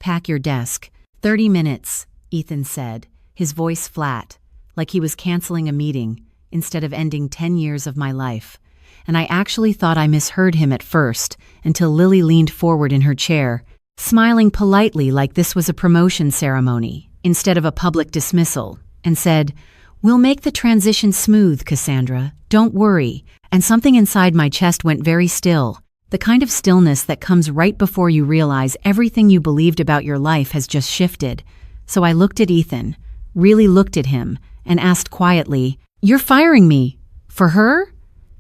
pack your desk. 30 minutes, Ethan said, his voice flat, like he was canceling a meeting instead of ending 10 years of my life. And I actually thought I misheard him at first, until Lily leaned forward in her chair, smiling politely like this was a promotion ceremony instead of a public dismissal, and said, "We'll make the transition smooth, Cassandra. Don't worry." And something inside my chest went very still, the kind of stillness that comes right before you realize everything you believed about your life has just shifted. So I looked at Ethan, really looked at him, and asked quietly, "You're firing me? For her?"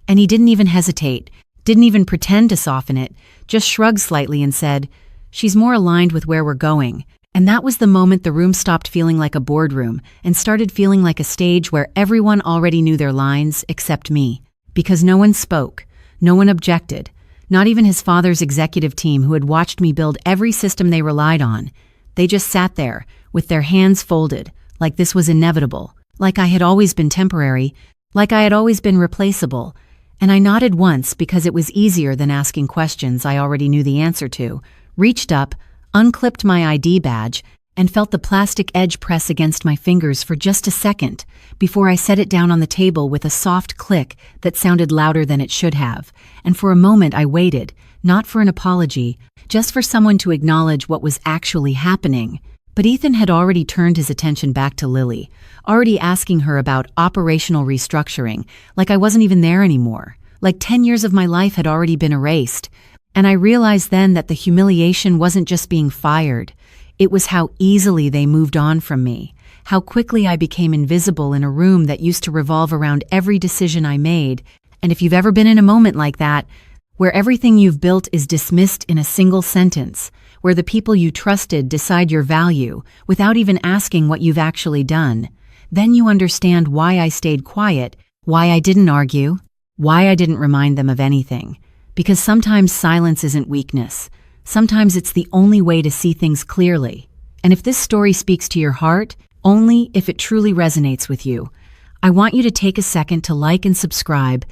And he didn't even hesitate, didn't even pretend to soften it, just shrugged slightly and said, "She's more aligned with where we're going." And that was the moment the room stopped feeling like a boardroom and started feeling like a stage where everyone already knew their lines except me. Because no one spoke, no one objected, not even his father's executive team who had watched me build every system they relied on. They just sat there, with their hands folded, like this was inevitable, like I had always been temporary, like I had always been replaceable. And I nodded once because it was easier than asking questions I already knew the answer to, reached up, unclipped my ID badge, and felt the plastic edge press against my fingers for just a second before I set it down on the table with a soft click that sounded louder than it should have. And for a moment I waited, not for an apology, just for someone to acknowledge what was actually happening. But Ethan had already turned his attention back to Lily, already asking her about operational restructuring, like I wasn't even there anymore, like 10 years of my life had already been erased. And I realized then that the humiliation wasn't just being fired. It was how easily they moved on from me, how quickly I became invisible in a room that used to revolve around every decision I made. And if you've ever been in a moment like that, where everything you've built is dismissed in a single sentence, where the people you trusted decide your value without even asking what you've actually done, then you understand why I stayed quiet, why I didn't argue, why I didn't remind them of anything. Because sometimes silence isn't weakness. Sometimes it's the only way to see things clearly. And if this story speaks to your heart, only if it truly resonates with you, I want you to take a second to like and subscribe,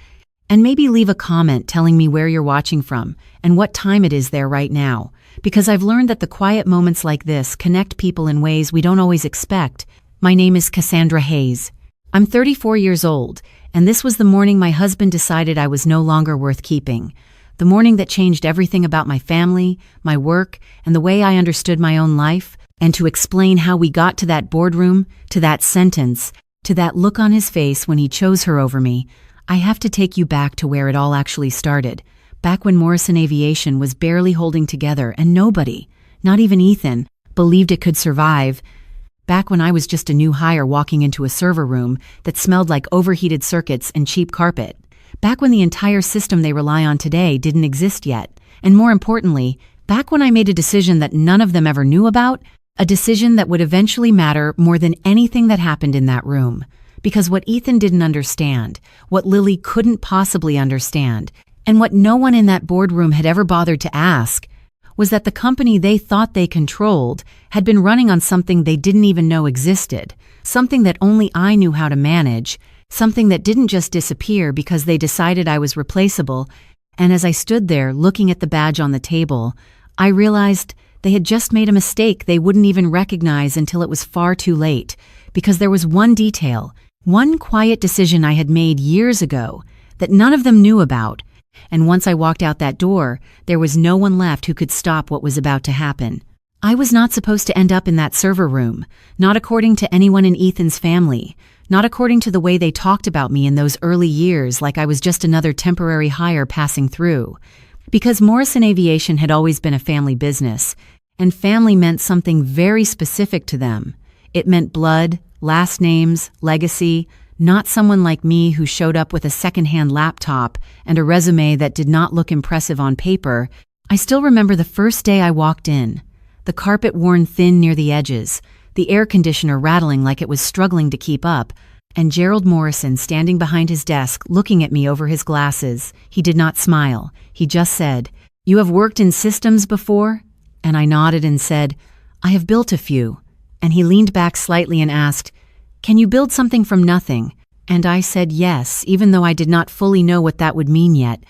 and maybe leave a comment telling me where you're watching from and what time it is there right now. Because I've learned that the quiet moments like this connect people in ways we don't always expect. My name is Cassandra Hayes. I'm 34 years old, and this was the morning my husband decided I was no longer worth keeping. The morning that changed everything about my family, my work, and the way I understood my own life. And to explain how we got to that boardroom, to that sentence, to that look on his face when he chose her over me, I have to take you back to where it all actually started. Back when Morrison Aviation was barely holding together and nobody, not even Ethan, believed it could survive. Back when I was just a new hire walking into a server room that smelled like overheated circuits and cheap carpet. Back when the entire system they rely on today didn't exist yet. And more importantly, back when I made a decision that none of them ever knew about, a decision that would eventually matter more than anything that happened in that room. Because what Ethan didn't understand, what Lily couldn't possibly understand, and what no one in that boardroom had ever bothered to ask, was that the company they thought they controlled had been running on something they didn't even know existed, something that only I knew how to manage, something that didn't just disappear because they decided I was replaceable. And as I stood there looking at the badge on the table, I realized they had just made a mistake they wouldn't even recognize until it was far too late, because there was one detail, one quiet decision I had made years ago that none of them knew about. And once I walked out that door, there was no one left who could stop what was about to happen. I was not supposed to end up in that server room, not according to anyone in Ethan's family, not according to the way they talked about me in those early years like I was just another temporary hire passing through. Because Morrison Aviation had always been a family business, and family meant something very specific to them. It meant blood, last names, legacy, not someone like me who showed up with a secondhand laptop and a resume that did not look impressive on paper. I still remember the first day I walked in, the carpet worn thin near the edges, the air conditioner rattling like it was struggling to keep up, and Gerald Morrison standing behind his desk looking at me over his glasses. He did not smile. He just said, "You have worked in systems before?" And I nodded and said, "I have built a few." And he leaned back slightly and asked, "Can you build something from nothing?" And I said yes, even though I did not fully know what that would mean yet,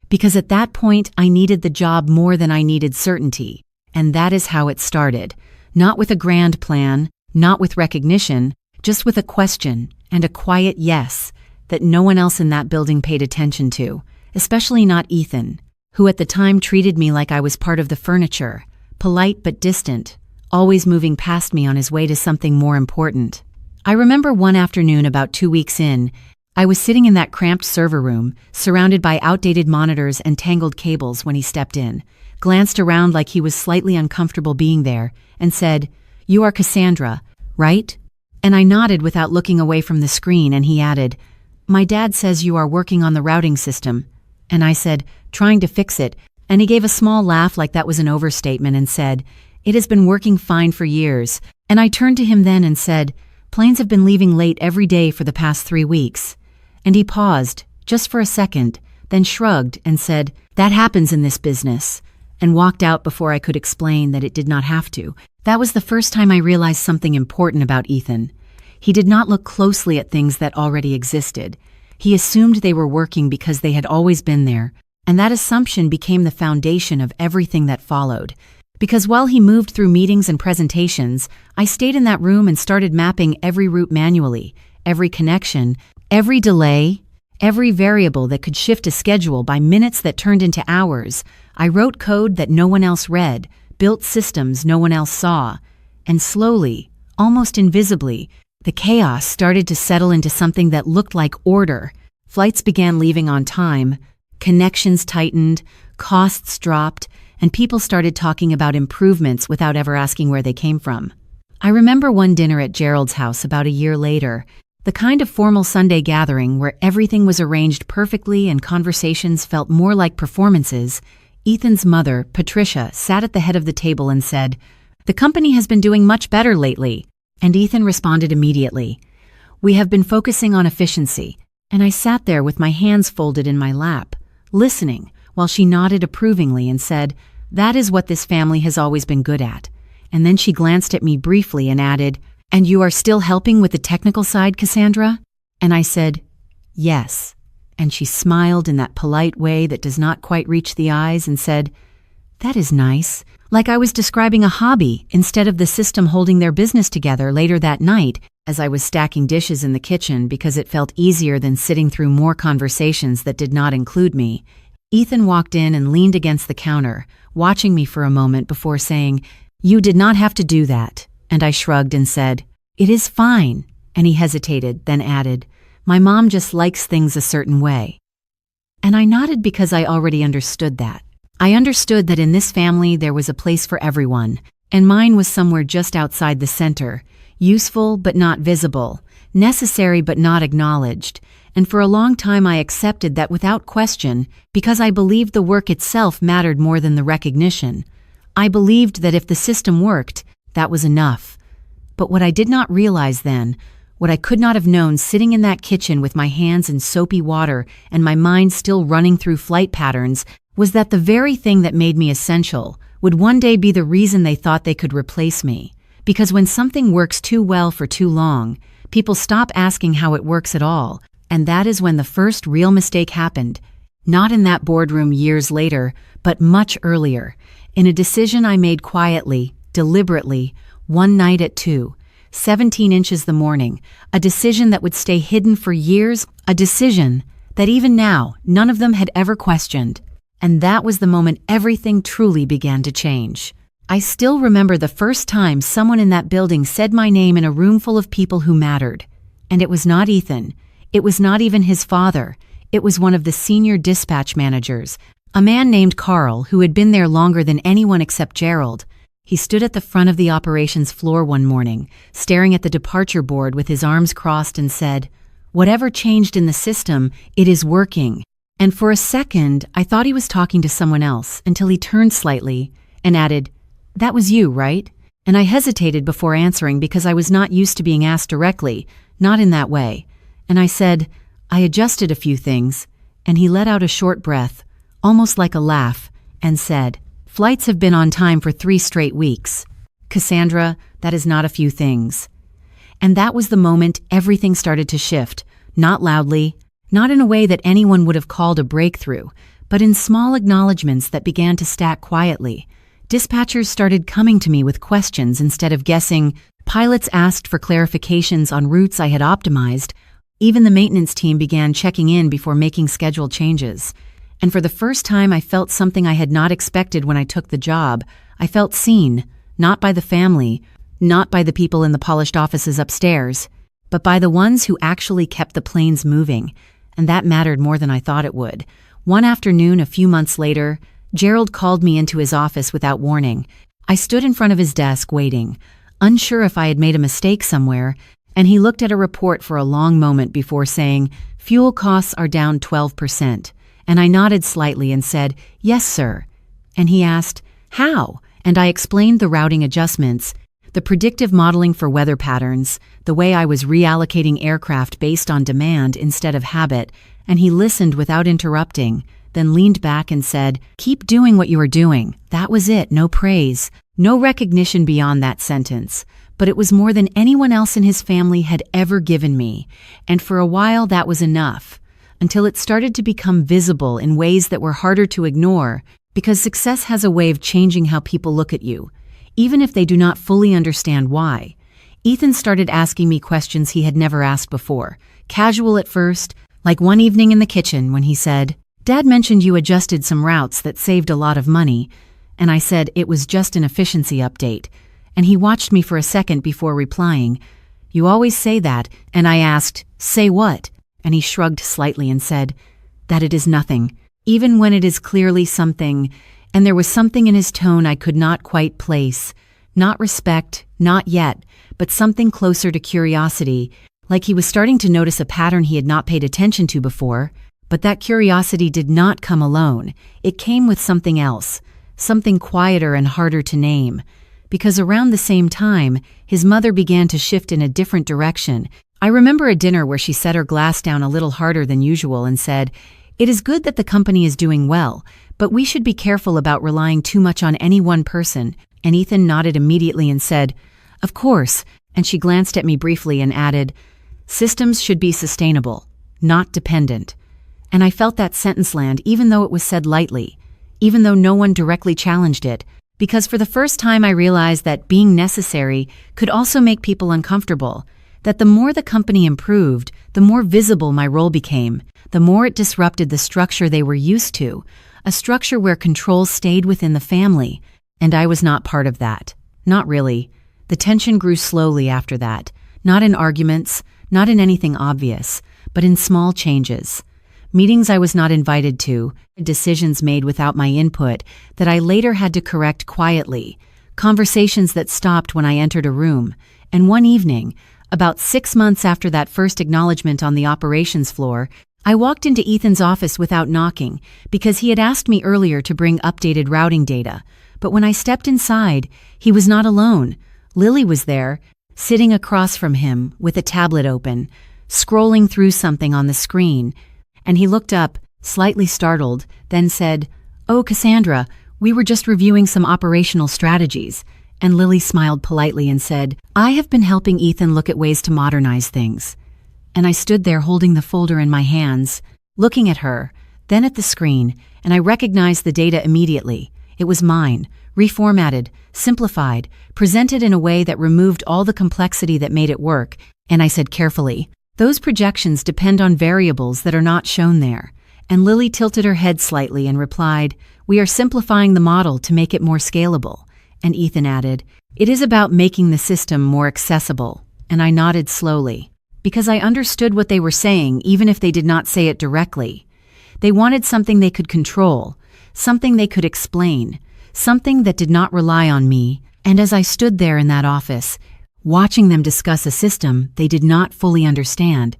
because at that point I needed the job more than I needed certainty. And that is how it started. Not with a grand plan, not with recognition, just with a question and a quiet yes that no one else in that building paid attention to, especially not Ethan, who at the time treated me like I was part of the furniture, polite but distant, always moving past me on his way to something more important. I remember one afternoon about 2 weeks in, I was sitting in that cramped server room, surrounded by outdated monitors and tangled cables when he stepped in, glanced around like he was slightly uncomfortable being there, and said, "You are Cassandra, right?" And I nodded without looking away from the screen, and he added, "My dad says you are working on the routing system." And I said, "Trying to fix it," and he gave a small laugh like that was an overstatement and said, "It has been working fine for years." And I turned to him then and said, "Planes have been leaving late every day for the past 3 weeks." And he paused, just for a second, then shrugged and said, "That happens in this business," and walked out before I could explain that it did not have to. That was the first time I realized something important about Ethan. He did not look closely at things that already existed. He assumed they were working because they had always been there, and that assumption became the foundation of everything that followed. Because while he moved through meetings and presentations, I stayed in that room and started mapping every route manually, every connection, every delay, every variable that could shift a schedule by minutes that turned into hours. I wrote code that no one else read, built systems no one else saw, and slowly, almost invisibly, the chaos started to settle into something that looked like order. Flights began leaving on time, connections tightened, costs dropped, and people started talking about improvements without ever asking where they came from. I remember one dinner at Gerald's house about a year later, the kind of formal Sunday gathering where everything was arranged perfectly and conversations felt more like performances. Ethan's mother, Patricia, sat at the head of the table and said, "The company has been doing much better lately." And Ethan responded immediately, "We have been focusing on efficiency." And I sat there with my hands folded in my lap, listening, while she nodded approvingly and said, "That is what this family has always been good at." And then she glanced at me briefly and added, "And you are still helping with the technical side, Cassandra?" And I said, "Yes." And she smiled in that polite way that does not quite reach the eyes and said, "That is nice." Like I was describing a hobby instead of the system holding their business together. Later that night, as I was stacking dishes in the kitchen because it felt easier than sitting through more conversations that did not include me, Ethan walked in and leaned against the counter, watching me for a moment before saying, "You did not have to do that." And I shrugged and said, "It is fine." And he hesitated, then added, "My mom just likes things a certain way." And I nodded because I already understood that. I understood that in this family there was a place for everyone, and mine was somewhere just outside the center, useful but not visible, necessary but not acknowledged. And for a long time I accepted that without question, because I believed the work itself mattered more than the recognition. I believed that if the system worked, that was enough. But what I did not realize then, what I could not have known sitting in that kitchen with my hands in soapy water and my mind still running through flight patterns, was that the very thing that made me essential would one day be the reason they thought they could replace me. Because when something works too well for too long, people stop asking how it works at all, and that is when the first real mistake happened. Not in that boardroom years later, but much earlier, in a decision I made quietly, deliberately, one night at 2:17 inches the morning, a decision that would stay hidden for years, a decision that even now none of them had ever questioned. And that was the moment everything truly began to change. I still remember the first time someone in that building said my name in a room full of people who mattered. And it was not Ethan. It was not even his father. It was one of the senior dispatch managers, a man named Carl who had been there longer than anyone except Gerald. He stood at the front of the operations floor one morning, staring at the departure board with his arms crossed and said, "Whatever changed in the system, it is working." And for a second, I thought he was talking to someone else until he turned slightly and added, "That was you, right?" And I hesitated before answering because I was not used to being asked directly, not in that way. And I said, "I adjusted a few things," and he let out a short breath, almost like a laugh, and said, "Flights have been on time for 3 straight weeks. Cassandra, that is not a few things." And that was the moment everything started to shift, not loudly, not in a way that anyone would have called a breakthrough, but in small acknowledgments that began to stack quietly. Dispatchers started coming to me with questions instead of guessing. Pilots asked for clarifications on routes I had optimized. Even the maintenance team began checking in before making schedule changes. And for the first time, I felt something I had not expected when I took the job. I felt seen, not by the family, not by the people in the polished offices upstairs, but by the ones who actually kept the planes moving. And that mattered more than I thought it would. One afternoon, a few months later, Gerald called me into his office without warning. I stood in front of his desk waiting, unsure if I had made a mistake somewhere, and he looked at a report for a long moment before saying, "Fuel costs are down 12%. And I nodded slightly and said, "Yes, sir." And he asked, "How?" And I explained the routing adjustments, the predictive modeling for weather patterns, the way I was reallocating aircraft based on demand instead of habit, and he listened without interrupting, then leaned back and said, "Keep doing what you are doing." That was it, no praise, no recognition beyond that sentence. But it was more than anyone else in his family had ever given me, and for a while that was enough, until it started to become visible in ways that were harder to ignore, because success has a way of changing how people look at you, even if they do not fully understand why. Ethan started asking me questions he had never asked before, casual at first, like one evening in the kitchen when he said, "Dad mentioned you adjusted some routes that saved a lot of money," and I said it was just an efficiency update. And he watched me for a second before replying, "You always say that," and I asked, "Say what?" And he shrugged slightly and said, "That it is nothing, even when it is clearly something," and there was something in his tone I could not quite place. Not respect, not yet, but something closer to curiosity, like he was starting to notice a pattern he had not paid attention to before. But that curiosity did not come alone. It came with something else, something quieter and harder to name. Because around the same time, his mother began to shift in a different direction. I remember a dinner where she set her glass down a little harder than usual and said, "It is good that the company is doing well, but we should be careful about relying too much on any one person." And Ethan nodded immediately and said, "Of course," and she glanced at me briefly and added, "Systems should be sustainable, not dependent." And I felt that sentence land even though it was said lightly, even though no one directly challenged it, because for the first time I realized that being necessary could also make people uncomfortable, that the more the company improved, the more visible my role became, the more it disrupted the structure they were used to, a structure where control stayed within the family, and I was not part of that. Not really. The tension grew slowly after that, not in arguments, not in anything obvious, but in small changes. Meetings I was not invited to, decisions made without my input that I later had to correct quietly, conversations that stopped when I entered a room, and one evening, about 6 months after that first acknowledgement on the operations floor, I walked into Ethan's office without knocking because he had asked me earlier to bring updated routing data. But when I stepped inside, he was not alone. Lily was there, sitting across from him with a tablet open, scrolling through something on the screen, and he looked up, slightly startled, then said, "Oh, Cassandra, we were just reviewing some operational strategies." And Lily smiled politely and said, "I have been helping Ethan look at ways to modernize things." And I stood there holding the folder in my hands, looking at her, then at the screen, and I recognized the data immediately. It was mine, reformatted, simplified, presented in a way that removed all the complexity that made it work, and I said carefully, "Those projections depend on variables that are not shown there." And Lily tilted her head slightly and replied, "We are simplifying the model to make it more scalable." And Ethan added, "It is about making the system more accessible." And I nodded slowly, because I understood what they were saying even if they did not say it directly. They wanted something they could control, something they could explain, something that did not rely on me. And as I stood there in that office, watching them discuss a system they did not fully understand,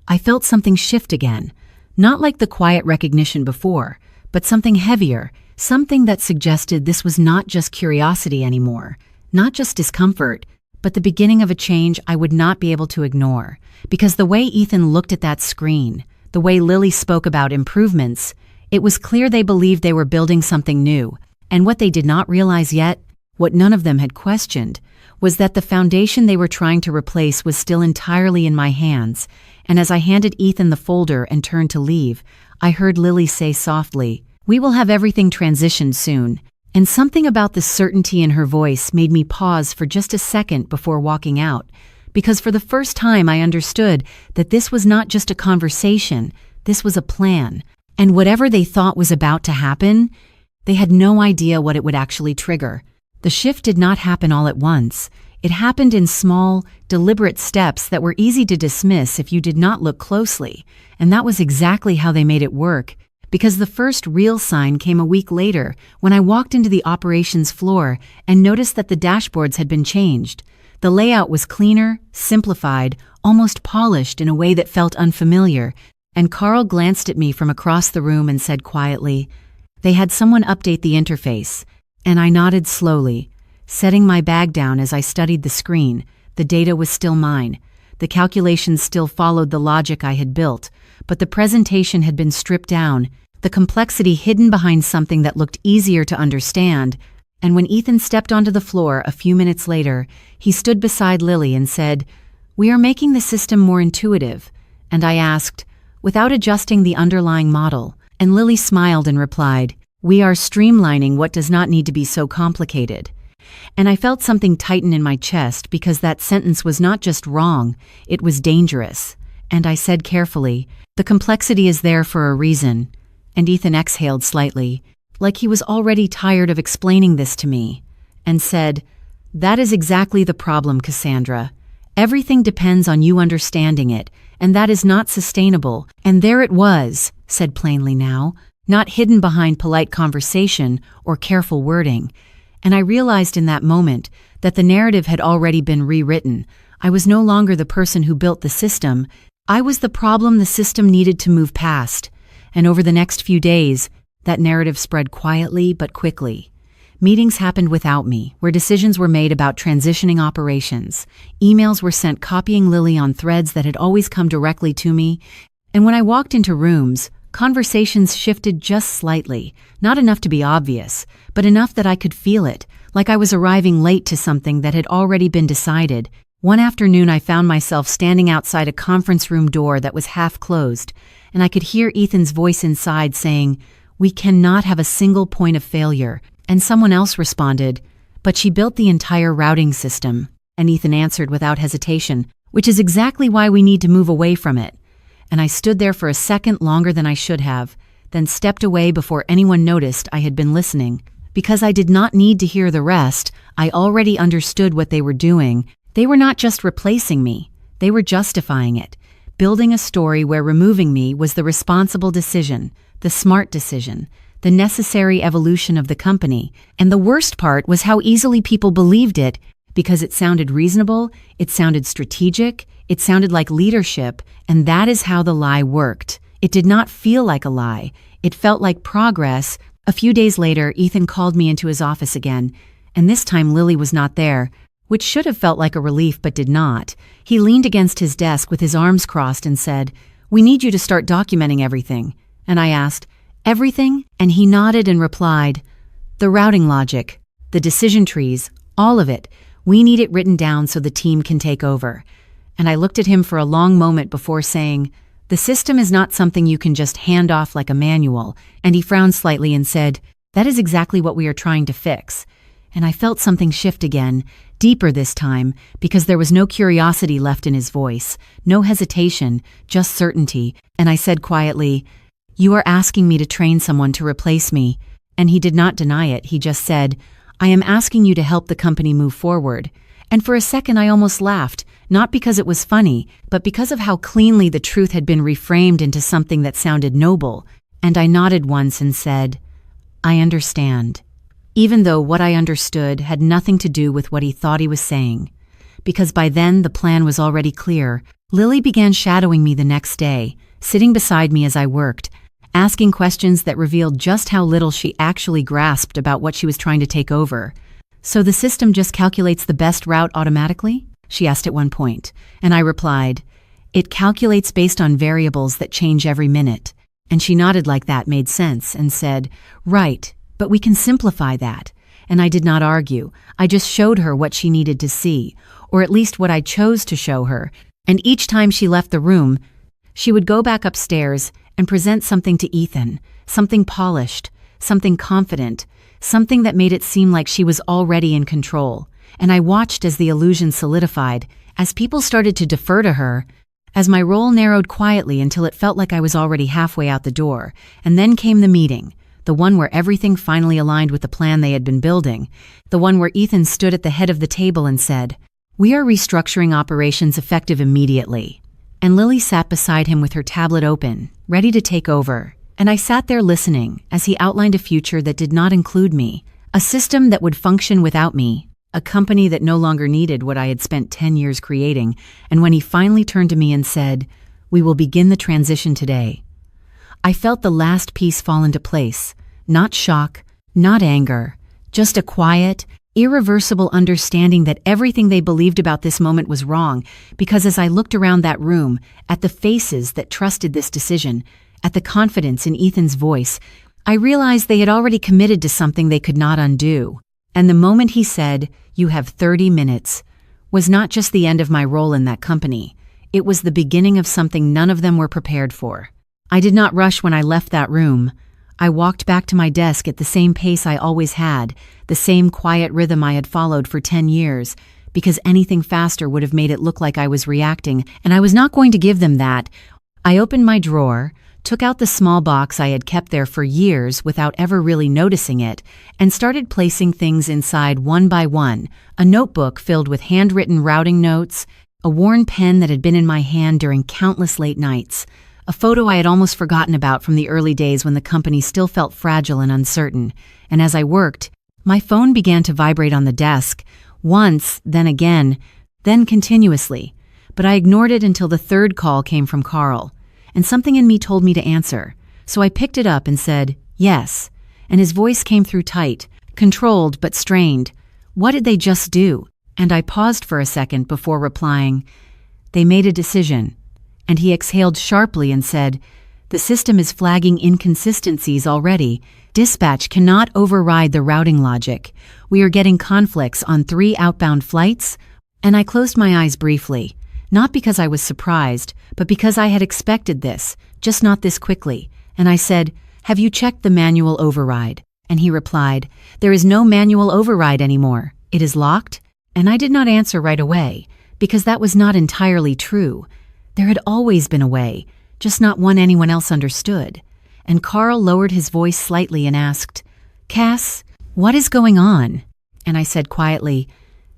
I felt something shift again, not like the quiet recognition before, but something heavier, something that suggested this was not just curiosity anymore, not just discomfort, but the beginning of a change I would not be able to ignore. Because the way Ethan looked at that screen, the way Lily spoke about improvements, it was clear they believed they were building something new. And what they did not realize yet, what none of them had questioned, was that the foundation they were trying to replace was still entirely in my hands. And as I handed Ethan the folder and turned to leave, I heard Lily say softly, "We will have everything transitioned soon." And something about the certainty in her voice made me pause for just a second before walking out, because for the first time I understood that this was not just a conversation, this was a plan. And whatever they thought was about to happen, they had no idea what it would actually trigger. The shift did not happen all at once. It happened in small, deliberate steps that were easy to dismiss if you did not look closely. And that was exactly how they made it work, because the first real sign came a week later when I walked into the operations floor and noticed that the dashboards had been changed. The layout was cleaner, simplified, almost polished in a way that felt unfamiliar, and Carl glanced at me from across the room and said quietly, "They had someone update the interface," and I nodded slowly, setting my bag down as I studied the screen. The data was still mine. The calculations still followed the logic I had built, but the presentation had been stripped down, the complexity hidden behind something that looked easier to understand. And when Ethan stepped onto the floor a few minutes later, he stood beside Lily and said, "We are making the system more intuitive." And I asked, "Without adjusting the underlying model?" And Lily smiled and replied, "We are streamlining what does not need to be so complicated." And I felt something tighten in my chest because that sentence was not just wrong, it was dangerous. And I said carefully, "The complexity is there for a reason." And Ethan exhaled slightly, like he was already tired of explaining this to me, and said, "That is exactly the problem, Cassandra. Everything depends on you understanding it, and that is not sustainable." And there it was, said plainly now, not hidden behind polite conversation or careful wording. And I realized in that moment that the narrative had already been rewritten. I was no longer the person who built the system. I was the problem the system needed to move past. And over the next few days, that narrative spread quietly but quickly. Meetings happened without me, where decisions were made about transitioning operations. Emails were sent copying Lily on threads that had always come directly to me. And when I walked into rooms, conversations shifted just slightly, not enough to be obvious, but enough that I could feel it, like I was arriving late to something that had already been decided. One afternoon I found myself standing outside a conference room door that was half closed, and I could hear Ethan's voice inside saying, "We cannot have a single point of failure." And someone else responded, "But she built the entire routing system." And Ethan answered without hesitation, "Which is exactly why we need to move away from it." And I stood there for a second longer than I should have, then stepped away before anyone noticed I had been listening. Because I did not need to hear the rest, I already understood what they were doing. They were not just replacing me, they were justifying it, building a story where removing me was the responsible decision, the smart decision, the necessary evolution of the company. And the worst part was how easily people believed it, because it sounded reasonable, it sounded strategic, it sounded like leadership, and that is how the lie worked. It did not feel like a lie. It felt like progress. A few days later, Ethan called me into his office again, and this time Lily was not there, which should have felt like a relief but did not. He leaned against his desk with his arms crossed and said, "We need you to start documenting everything." And I asked, "Everything?" And he nodded and replied, "The routing logic, the decision trees, all of it. We need it written down so the team can take over." And I looked at him for a long moment before saying, "The system is not something you can just hand off like a manual." And he frowned slightly and said, "That is exactly what we are trying to fix." And I felt something shift again, deeper this time, because there was no curiosity left in his voice, no hesitation, just certainty. And I said quietly, "You are asking me to train someone to replace me." And he did not deny it. He just said, "I am asking you to help the company move forward." And for a second I almost laughed, not because it was funny, but because of how cleanly the truth had been reframed into something that sounded noble. And I nodded once and said, "I understand." Even though what I understood had nothing to do with what he thought he was saying. Because by then the plan was already clear. Lily began shadowing me the next day, sitting beside me as I worked, asking questions that revealed just how little she actually grasped about what she was trying to take over. "So the system just calculates the best route automatically?" she asked at one point, and I replied, "It calculates based on variables that change every minute." And she nodded like that made sense and said, "Right, but we can simplify that." And I did not argue. I just showed her what she needed to see, or at least what I chose to show her. And each time she left the room, she would go back upstairs and present something to Ethan, something polished, something confident, something that made it seem like she was already in control. And I watched as the illusion solidified, as people started to defer to her, as my role narrowed quietly until it felt like I was already halfway out the door. And then came the meeting, the one where everything finally aligned with the plan they had been building, the one where Ethan stood at the head of the table and said, "We are restructuring operations effective immediately." And Lily sat beside him with her tablet open, ready to take over. And I sat there listening as he outlined a future that did not include me, a system that would function without me, a company that no longer needed what I had spent 10 years creating. And when he finally turned to me and said, "We will begin the transition today," I felt the last piece fall into place. Not shock, not anger, just a quiet, irreversible understanding that everything they believed about this moment was wrong. Because as I looked around that room, at the faces that trusted this decision, at the confidence in Ethan's voice, I realized they had already committed to something they could not undo. And the moment he said, "You have 30 minutes," was not just the end of my role in that company. It was the beginning of something none of them were prepared for. I did not rush when I left that room. I walked back to my desk at the same pace I always had, the same quiet rhythm I had followed for 10 years, because anything faster would have made it look like I was reacting, and I was not going to give them that. I opened my drawer, took out the small box I had kept there for years without ever really noticing it, and started placing things inside one by one: a notebook filled with handwritten routing notes, a worn pen that had been in my hand during countless late nights, a photo I had almost forgotten about from the early days when the company still felt fragile and uncertain. And as I worked, my phone began to vibrate on the desk, once, then again, then continuously. But I ignored it until the third call came from Carl, and something in me told me to answer. So I picked it up and said, "Yes," and his voice came through tight, controlled but strained. What did they just do? And I paused for a second before replying, "They made a decision." And he exhaled sharply and said, "The system is flagging inconsistencies already. Dispatch cannot override the routing logic. We are getting conflicts on 3 outbound flights." And I closed my eyes briefly, not because I was surprised, but because I had expected this, just not this quickly. And I said, "Have you checked the manual override?" And he replied, "There is no manual override anymore. It is locked." And I did not answer right away, because that was not entirely true. There had always been a way, just not one anyone else understood. And Carl lowered his voice slightly and asked, "Cass, what is going on?" And I said quietly,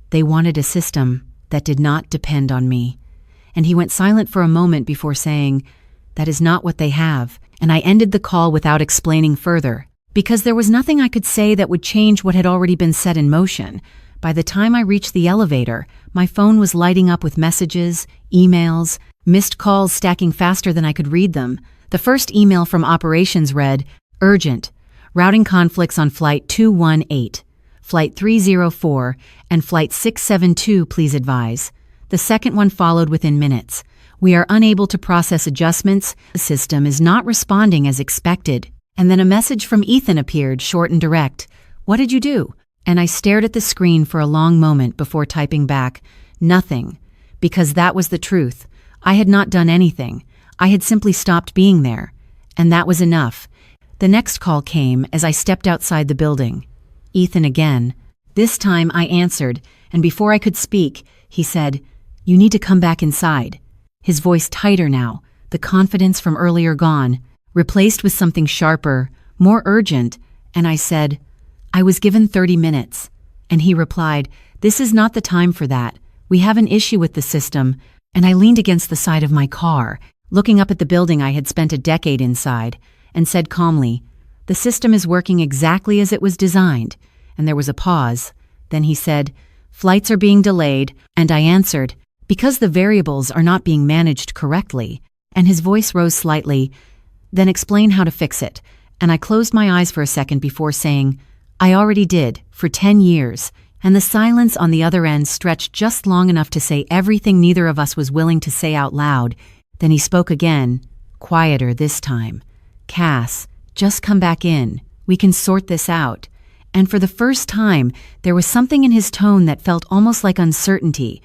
"They wanted a system that did not depend on me." And he went silent for a moment before saying, "That is not what they have." And I ended the call without explaining further, because there was nothing I could say that would change what had already been set in motion. By the time I reached the elevator, my phone was lighting up with messages, emails, missed calls stacking faster than I could read them. The first email from operations read, "Urgent. Routing conflicts on Flight 218, Flight 304, and Flight 672, please advise." The second one followed within minutes. "We are unable to process adjustments. The system is not responding as expected." And then a message from Ethan appeared, short and direct. "What did you do?" And I stared at the screen for a long moment before typing back, "Nothing," because that was the truth. I had not done anything. I had simply stopped being there. And that was enough. The next call came as I stepped outside the building. Ethan again. This time I answered, and before I could speak, he said, "You need to come back inside." His voice tighter now, the confidence from earlier gone, replaced with something sharper, more urgent, and I said, "I was given 30 minutes. And he replied, "This is not the time for that. We have an issue with the system." And I leaned against the side of my car, looking up at the building I had spent a decade inside, and said calmly, "The system is working exactly as it was designed." And there was a pause. Then he said, "Flights are being delayed." And I answered, "Because the variables are not being managed correctly." And his voice rose slightly, "Then explain how to fix it." And I closed my eyes for a second before saying, "I already did, for 10 years. And the silence on the other end stretched just long enough to say everything neither of us was willing to say out loud. Then he spoke again, quieter this time. "Cass, just come back in. We can sort this out." And for the first time, there was something in his tone that felt almost like uncertainty,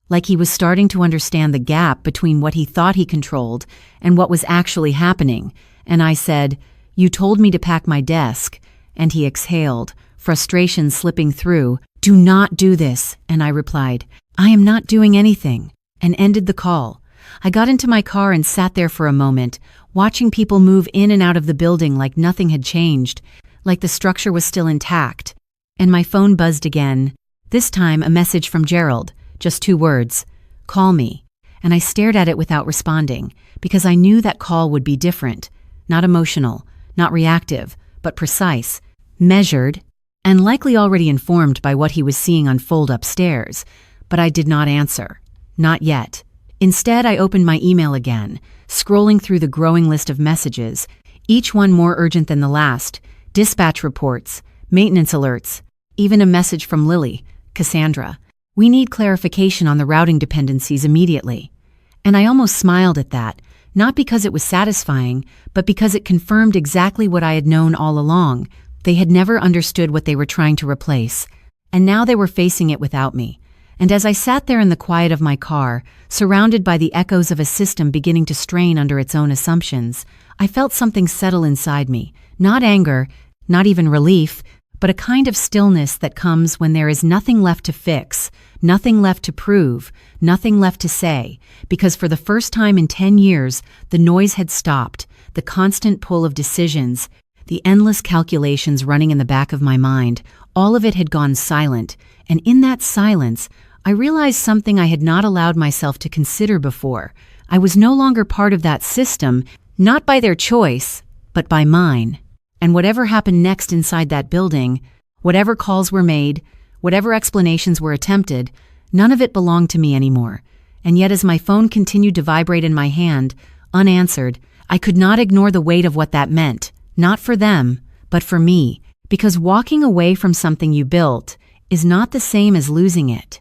like he was starting to understand the gap between what he thought he controlled and what was actually happening. And I said, "You told me to pack my desk." And he exhaled, frustration slipping through. "Do not do this," and I replied, "I am not doing anything," and ended the call. I got into my car and sat there for a moment, watching people move in and out of the building like nothing had changed, like the structure was still intact. And my phone buzzed again. This time a message from Gerald, just 2 words, "Call me." And I stared at it without responding, because I knew that call would be different, not emotional, not reactive, but precise, measured, and likely already informed by what he was seeing unfold upstairs. But I did not answer. Not yet. Instead, I opened my email again, scrolling through the growing list of messages, each one more urgent than the last, dispatch reports, maintenance alerts, even a message from Lily, Cassandra. "We need clarification on the routing dependencies immediately." And I almost smiled at that, not because it was satisfying, but because it confirmed exactly what I had known all along. They had never understood what they were trying to replace, and now they were facing it without me. And as I sat there in the quiet of my car, surrounded by the echoes of a system beginning to strain under its own assumptions, I felt something settle inside me. Not anger, not even relief, but a kind of stillness that comes when there is nothing left to fix, nothing left to prove, nothing left to say, because for the first time in 10 years, the noise had stopped, the constant pull of decisions, the endless calculations running in the back of my mind, all of it had gone silent, and in that silence, I realized something I had not allowed myself to consider before. I was no longer part of that system, not by their choice, but by mine. And whatever happened next inside that building, whatever calls were made, whatever explanations were attempted, none of it belonged to me anymore. And yet as my phone continued to vibrate in my hand, unanswered, I could not ignore the weight of what that meant, not for them, but for me, because walking away from something you built is not the same as losing it.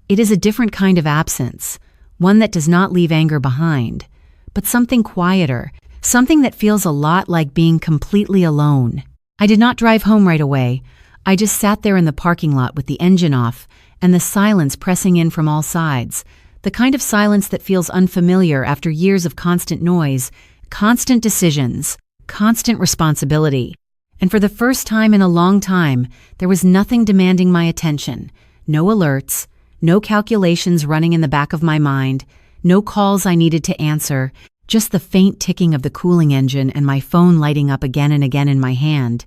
It is a different kind of absence, one that does not leave anger behind, but something quieter, something that feels a lot like being completely alone. I did not drive home right away. I just sat there in the parking lot with the engine off and the silence pressing in from all sides, the kind of silence that feels unfamiliar after years of constant noise, constant decisions, constant responsibility. And for the first time in a long time, there was nothing demanding my attention, no alerts, no calculations running in the back of my mind, no calls I needed to answer, just the faint ticking of the cooling engine and my phone lighting up again and again in my hand.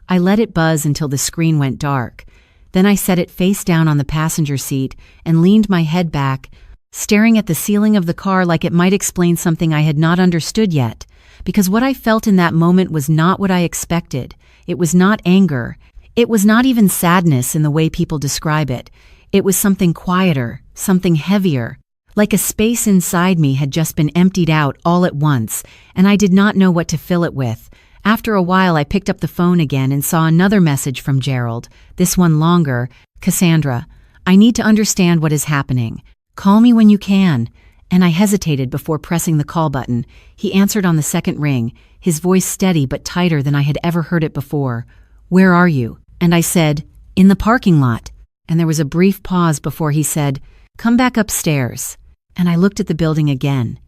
I let it buzz until the screen went dark. Then I set it face down on the passenger seat and leaned my head back, staring at the ceiling of the car like it might explain something I had not understood yet. Because what I felt in that moment was not what I expected. It was not anger. It was not even sadness in the way people describe it. It was something quieter, something heavier, like a space inside me had just been emptied out all at once, and I did not know what to fill it with. After a while, I picked up the phone again and saw another message from Gerald, this one longer. "Cassandra, I need to understand what is happening. Call me when you can." And I hesitated before pressing the call button. He answered on the second ring, his voice steady but tighter than I had ever heard it before. "Where are you?" And I said, "In the parking lot." And there was a brief pause before he said, "Come back upstairs." And I looked at the building again,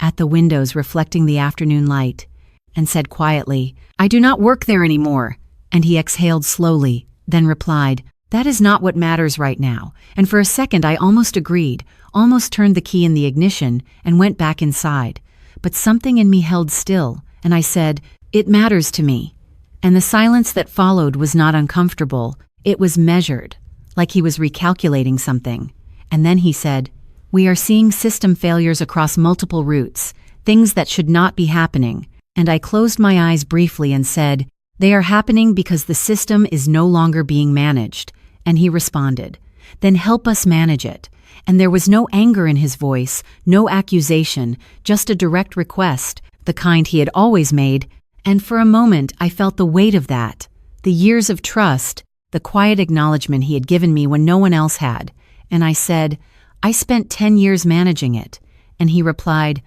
at the windows reflecting the afternoon light, and said quietly, "I do not work there anymore." And he exhaled slowly, then replied, "That is not what matters right now." And for a second I almost agreed, almost turned the key in the ignition and went back inside. But something in me held still, and I said, "It matters to me." And the silence that followed was not uncomfortable. It was measured, like he was recalculating something. And then he said, "We are seeing system failures across multiple routes, things that should not be happening." And I closed my eyes briefly and said, "They are happening because the system is no longer being managed." And he responded, "Then help us manage it." And there was no anger in his voice, no accusation, just a direct request, the kind he had always made. And for a moment I felt the weight of that, the years of trust, the quiet acknowledgement he had given me when no one else had. And I said, "I spent 10 years managing it." And he replied,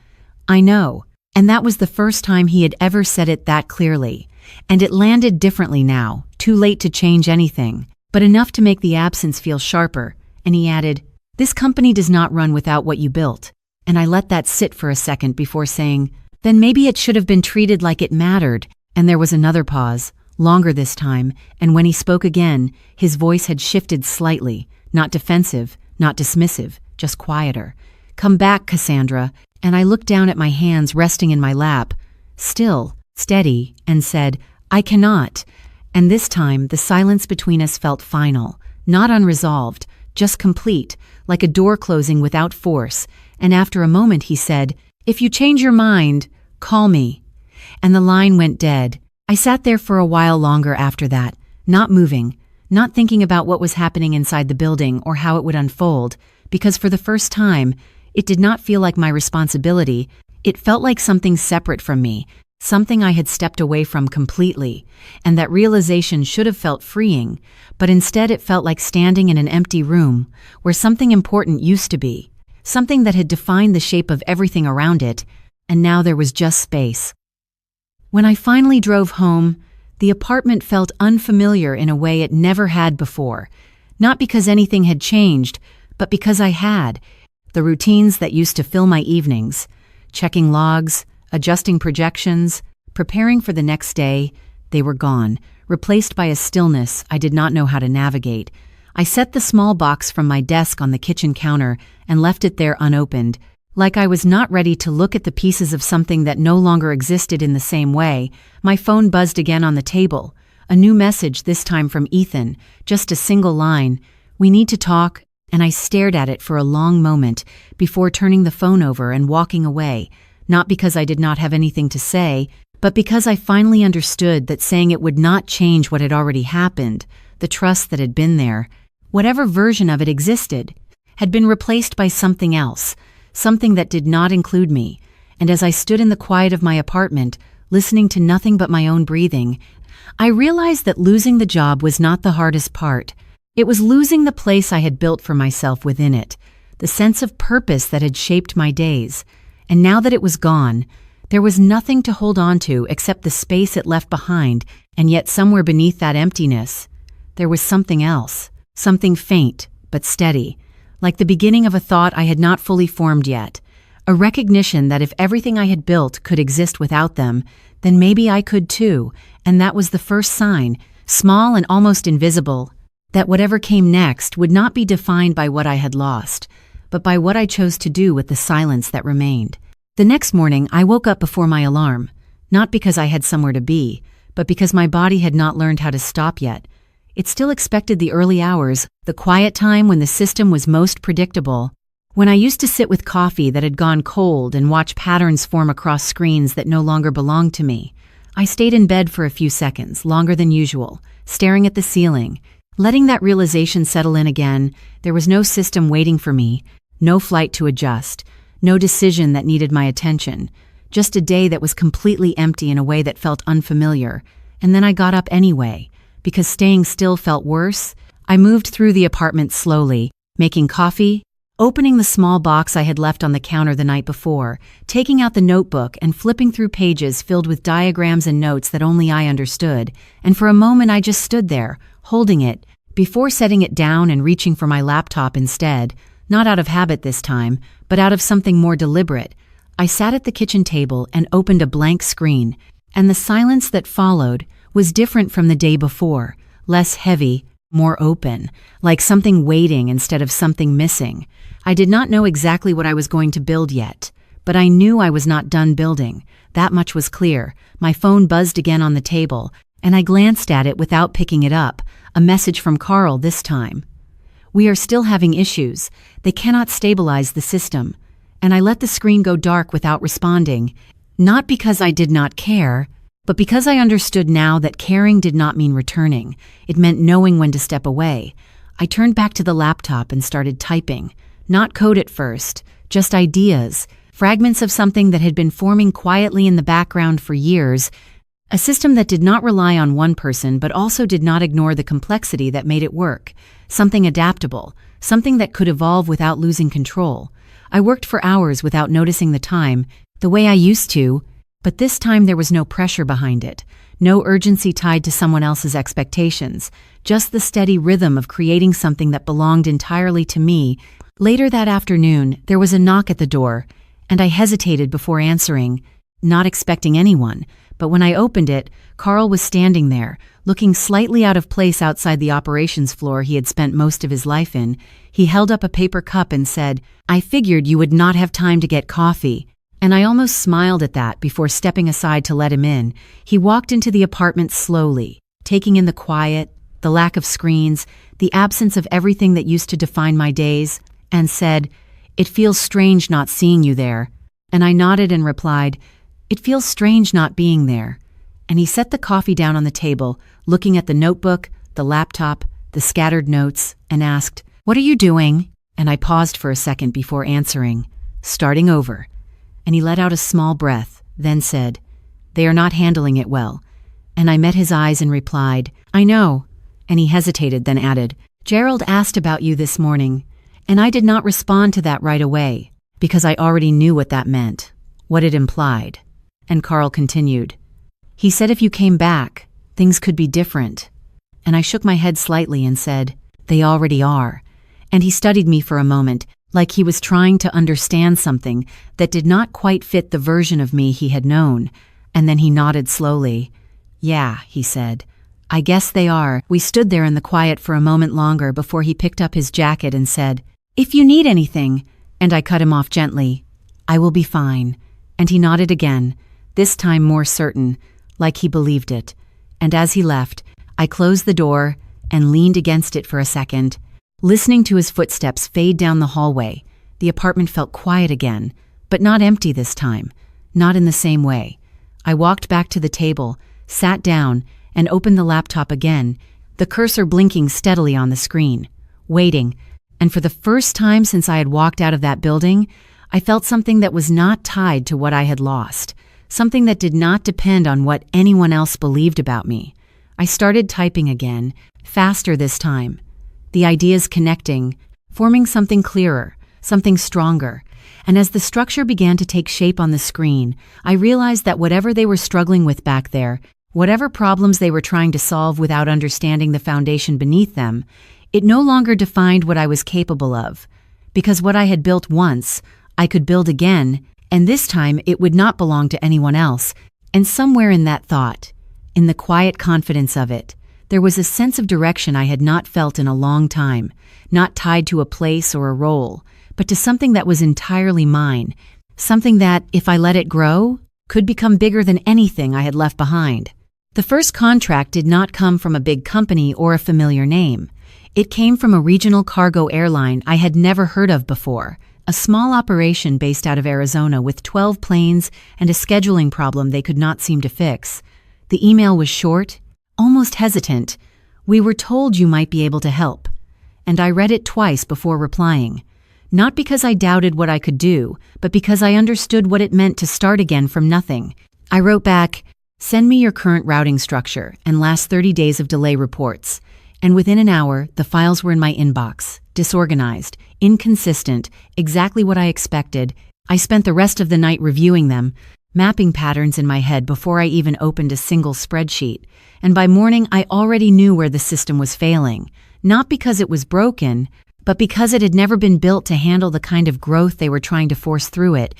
"I know." And that was the first time he had ever said it that clearly. And it landed differently now, too late to change anything, but enough to make the absence feel sharper. And he added, "This company does not run without what you built." And I let that sit for a second before saying, "Then maybe it should have been treated like it mattered." And there was another pause, longer this time, and when he spoke again, his voice had shifted slightly, not defensive, not dismissive, just quieter. "Come back, Cassandra," and I looked down at my hands resting in my lap, still, steady, and said, "I cannot." And this time, the silence between us felt final, not unresolved, just complete, like a door closing without force. And after a moment he said, "If you change your mind, call me." And the line went dead. I sat there for a while longer after that, not moving, not thinking about what was happening inside the building or how it would unfold, because for the first time, it did not feel like my responsibility. It felt like something separate from me, something I had stepped away from completely, and that realization should have felt freeing, but instead it felt like standing in an empty room where something important used to be, something that had defined the shape of everything around it, and now there was just space. When I finally drove home, the apartment felt unfamiliar in a way it never had before, not because anything had changed, but because I had. The routines that used to fill my evenings, checking logs, adjusting projections, preparing for the next day, they were gone, replaced by a stillness I did not know how to navigate. I set the small box from my desk on the kitchen counter and left it there unopened, like I was not ready to look at the pieces of something that no longer existed in the same way. My phone buzzed again on the table. A new message, this time from Ethan, just a single line, "We need to talk," and I stared at it for a long moment before turning the phone over and walking away, not because I did not have anything to say, but because I finally understood that saying it would not change what had already happened, the trust that had been there, whatever version of it existed, had been replaced by something else, something that did not include me. And as I stood in the quiet of my apartment, listening to nothing but my own breathing, I realized that losing the job was not the hardest part. It was losing the place I had built for myself within it, the sense of purpose that had shaped my days. And now that it was gone, there was nothing to hold on to except the space it left behind, and yet somewhere beneath that emptiness, there was something else, something faint but steady, like the beginning of a thought I had not fully formed yet, a recognition that if everything I had built could exist without them, then maybe I could too, and that was the first sign, small and almost invisible, that whatever came next would not be defined by what I had lost, but by what I chose to do with the silence that remained. The next morning, I woke up before my alarm, not because I had somewhere to be, but because my body had not learned how to stop yet. It still expected the early hours, the quiet time when the system was most predictable, when I used to sit with coffee that had gone cold and watch patterns form across screens that no longer belonged to me. I stayed in bed for a few seconds, longer than usual, staring at the ceiling, letting that realization settle in again. There was no system waiting for me, no flight to adjust, no decision that needed my attention, just a day that was completely empty in a way that felt unfamiliar. And then I got up anyway, because staying still felt worse. I moved through the apartment slowly, making coffee, opening the small box I had left on the counter the night before, taking out the notebook and flipping through pages filled with diagrams and notes that only I understood. And for a moment I just stood there, holding it, before setting it down and reaching for my laptop instead, not out of habit this time, but out of something more deliberate. I sat at the kitchen table and opened a blank screen, and the silence that followed was different from the day before, less heavy, more open, like something waiting instead of something missing. I did not know exactly what I was going to build yet, but I knew I was not done building. That much was clear. My phone buzzed again on the table, and I glanced at it without picking it up, a message from Carl this time. "We are still having issues. They cannot stabilize the system." And I let the screen go dark without responding, not because I did not care, but because I understood now that caring did not mean returning. It meant knowing when to step away. I turned back to the laptop and started typing. Not code at first, just ideas, fragments of something that had been forming quietly in the background for years, a system that did not rely on one person but also did not ignore the complexity that made it work, something adaptable, something that could evolve without losing control. I worked for hours without noticing the time, the way I used to, but this time there was no pressure behind it, no urgency tied to someone else's expectations, just the steady rhythm of creating something that belonged entirely to me. Later that afternoon, there was a knock at the door, and I hesitated before answering, not expecting anyone, but when I opened it, Carl was standing there, looking slightly out of place outside the operations floor he had spent most of his life in. He held up a paper cup and said, "I figured you would not have time to get coffee." And I almost smiled at that before stepping aside to let him in. He walked into the apartment slowly, taking in the quiet, the lack of screens, the absence of everything that used to define my days, and said, "It feels strange not seeing you there." And I nodded and replied, "It feels strange not being there." And he set the coffee down on the table, looking at the notebook, the laptop, the scattered notes, and asked, "What are you doing?" And I paused for a second before answering, "Starting over." And he let out a small breath, then said, "They are not handling it well." And I met his eyes and replied, "I know." And he hesitated, then added, "Gerald asked about you this morning." And I did not respond to that right away, because I already knew what that meant, what it implied. And Carl continued, "He said if you came back, things could be different." And I shook my head slightly and said, "They already are." And he studied me for a moment, like he was trying to understand something that did not quite fit the version of me he had known. And then he nodded slowly. "Yeah," he said, "I guess they are." We stood there in the quiet for a moment longer before he picked up his jacket and said, "If you need anything," and I cut him off gently, "I will be fine." And he nodded again, this time more certain, like he believed it. And as he left, I closed the door and leaned against it for a second, listening to his footsteps fade down the hallway. The apartment felt quiet again, but not empty this time, not in the same way. I walked back to the table, sat down, and opened the laptop again, the cursor blinking steadily on the screen, waiting. And for the first time since I had walked out of that building, I felt something that was not tied to what I had lost, something that did not depend on what anyone else believed about me. I started typing again, faster this time. The ideas connecting, forming something clearer, something stronger. And as the structure began to take shape on the screen, I realized that whatever they were struggling with back there, whatever problems they were trying to solve without understanding the foundation beneath them, it no longer defined what I was capable of. Because what I had built once, I could build again, and this time it would not belong to anyone else. And somewhere in that thought, in the quiet confidence of it, there was a sense of direction I had not felt in a long time, not tied to a place or a role, but to something that was entirely mine, something that, if I let it grow, could become bigger than anything I had left behind. The first contract did not come from a big company or a familiar name. It came from a regional cargo airline I had never heard of before, a small operation based out of Arizona with 12 planes and a scheduling problem they could not seem to fix. The email was short, almost hesitant. "We were told you might be able to help." And I read it twice before replying. Not because I doubted what I could do, but because I understood what it meant to start again from nothing. I wrote back, "Send me your current routing structure and last 30 days of delay reports." And within an hour, the files were in my inbox, disorganized, inconsistent, exactly what I expected. I spent the rest of the night reviewing them, mapping patterns in my head before I even opened a single spreadsheet. And by morning, I already knew where the system was failing, not because it was broken, but because it had never been built to handle the kind of growth they were trying to force through it.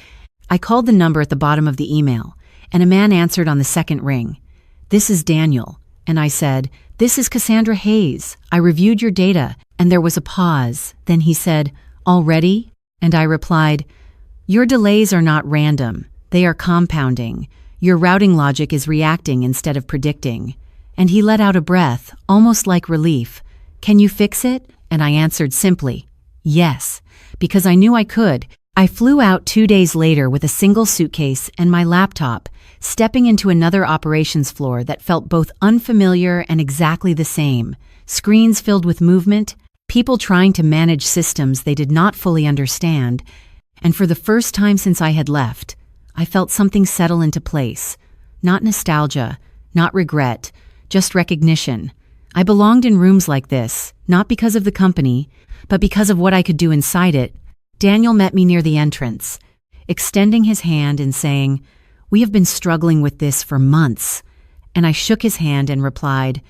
I called the number at the bottom of the email, and a man answered on the second ring. "This is Daniel." And I said, "This is Cassandra Hayes. I reviewed your data." And there was a pause. Then he said, "Already?" And I replied, "Your delays are not random. They are compounding. Your routing logic is reacting instead of predicting." And he let out a breath, almost like relief. "Can you fix it?" And I answered simply, "Yes," because I knew I could. I flew out 2 days later with a single suitcase and my laptop, stepping into another operations floor that felt both unfamiliar and exactly the same. Screens filled with movement, people trying to manage systems they did not fully understand. And for the first time since I had left, I felt something settle into place. Not nostalgia, not regret, just recognition. I belonged in rooms like this, not because of the company, but because of what I could do inside it. Daniel met me near the entrance, extending his hand and saying, "We have been struggling with this for months." And I shook his hand and replied,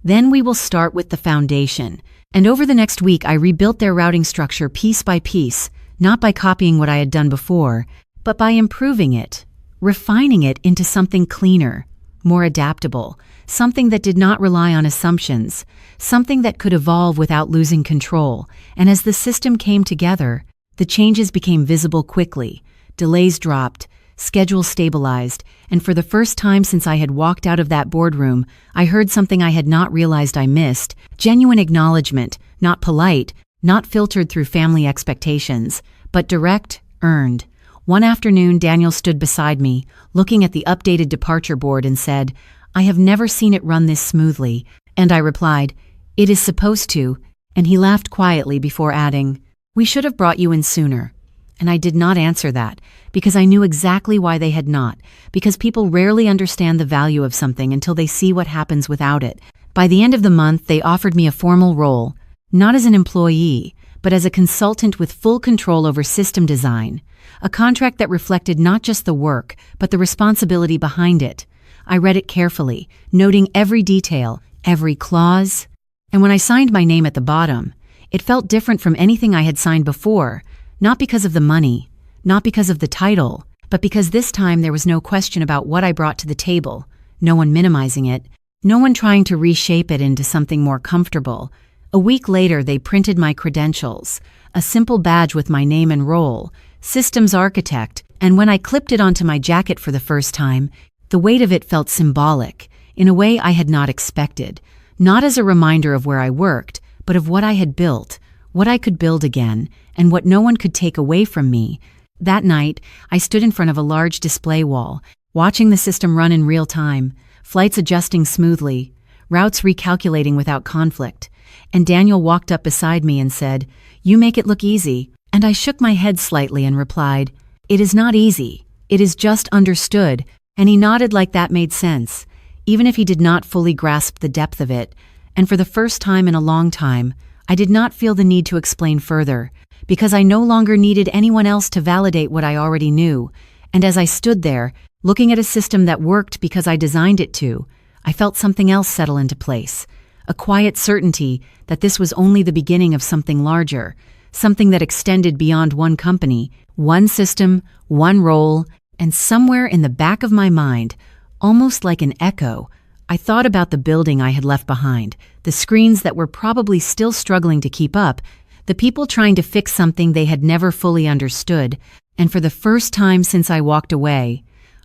"Then we will start with the foundation." And over the next week, I rebuilt their routing structure piece by piece, not by copying what I had done before, but by improving it, refining it into something cleaner, more adaptable, something that did not rely on assumptions, something that could evolve without losing control. And as the system came together, the changes became visible quickly. Delays dropped, schedules stabilized, and for the first time since I had walked out of that boardroom, I heard something I had not realized I missed: genuine acknowledgement, not polite, not filtered through family expectations, but direct, earned. One afternoon, Daniel stood beside me, looking at the updated departure board and said, "I have never seen it run this smoothly." And I replied, "It is supposed to," and he laughed quietly before adding, "We should have brought you in sooner." And I did not answer that, because I knew exactly why they had not, because people rarely understand the value of something until they see what happens without it. By the end of the month, they offered me a formal role, not as an employee, but as a consultant with full control over system design, a contract that reflected not just the work, but the responsibility behind it. I read it carefully, noting every detail, every clause, and when I signed my name at the bottom, it felt different from anything I had signed before, not because of the money, not because of the title, but because this time there was no question about what I brought to the table, no one minimizing it, no one trying to reshape it into something more comfortable. A week later, they printed my credentials, a simple badge with my name and role, systems architect, and when I clipped it onto my jacket for the first time, the weight of it felt symbolic, in a way I had not expected, not as a reminder of where I worked, but of what I had built, what I could build again, and what no one could take away from me. That night, I stood in front of a large display wall, watching the system run in real time, flights adjusting smoothly, routes recalculating without conflict, and Daniel walked up beside me and said, "You make it look easy." And I shook my head slightly and replied, "It is not easy. It is just understood." And he nodded like that made sense, even if he did not fully grasp the depth of it. And for the first time in a long time, I did not feel the need to explain further, because I no longer needed anyone else to validate what I already knew. And as I stood there, looking at a system that worked because I designed it to, I felt something else settle into place, a quiet certainty that this was only the beginning of something larger, something that extended beyond one company, one system, one role, and somewhere in the back of my mind, almost like an echo, I thought about the building I had left behind, the screens that were probably still struggling to keep up, the people trying to fix something they had never fully understood, and for the first time since I walked away,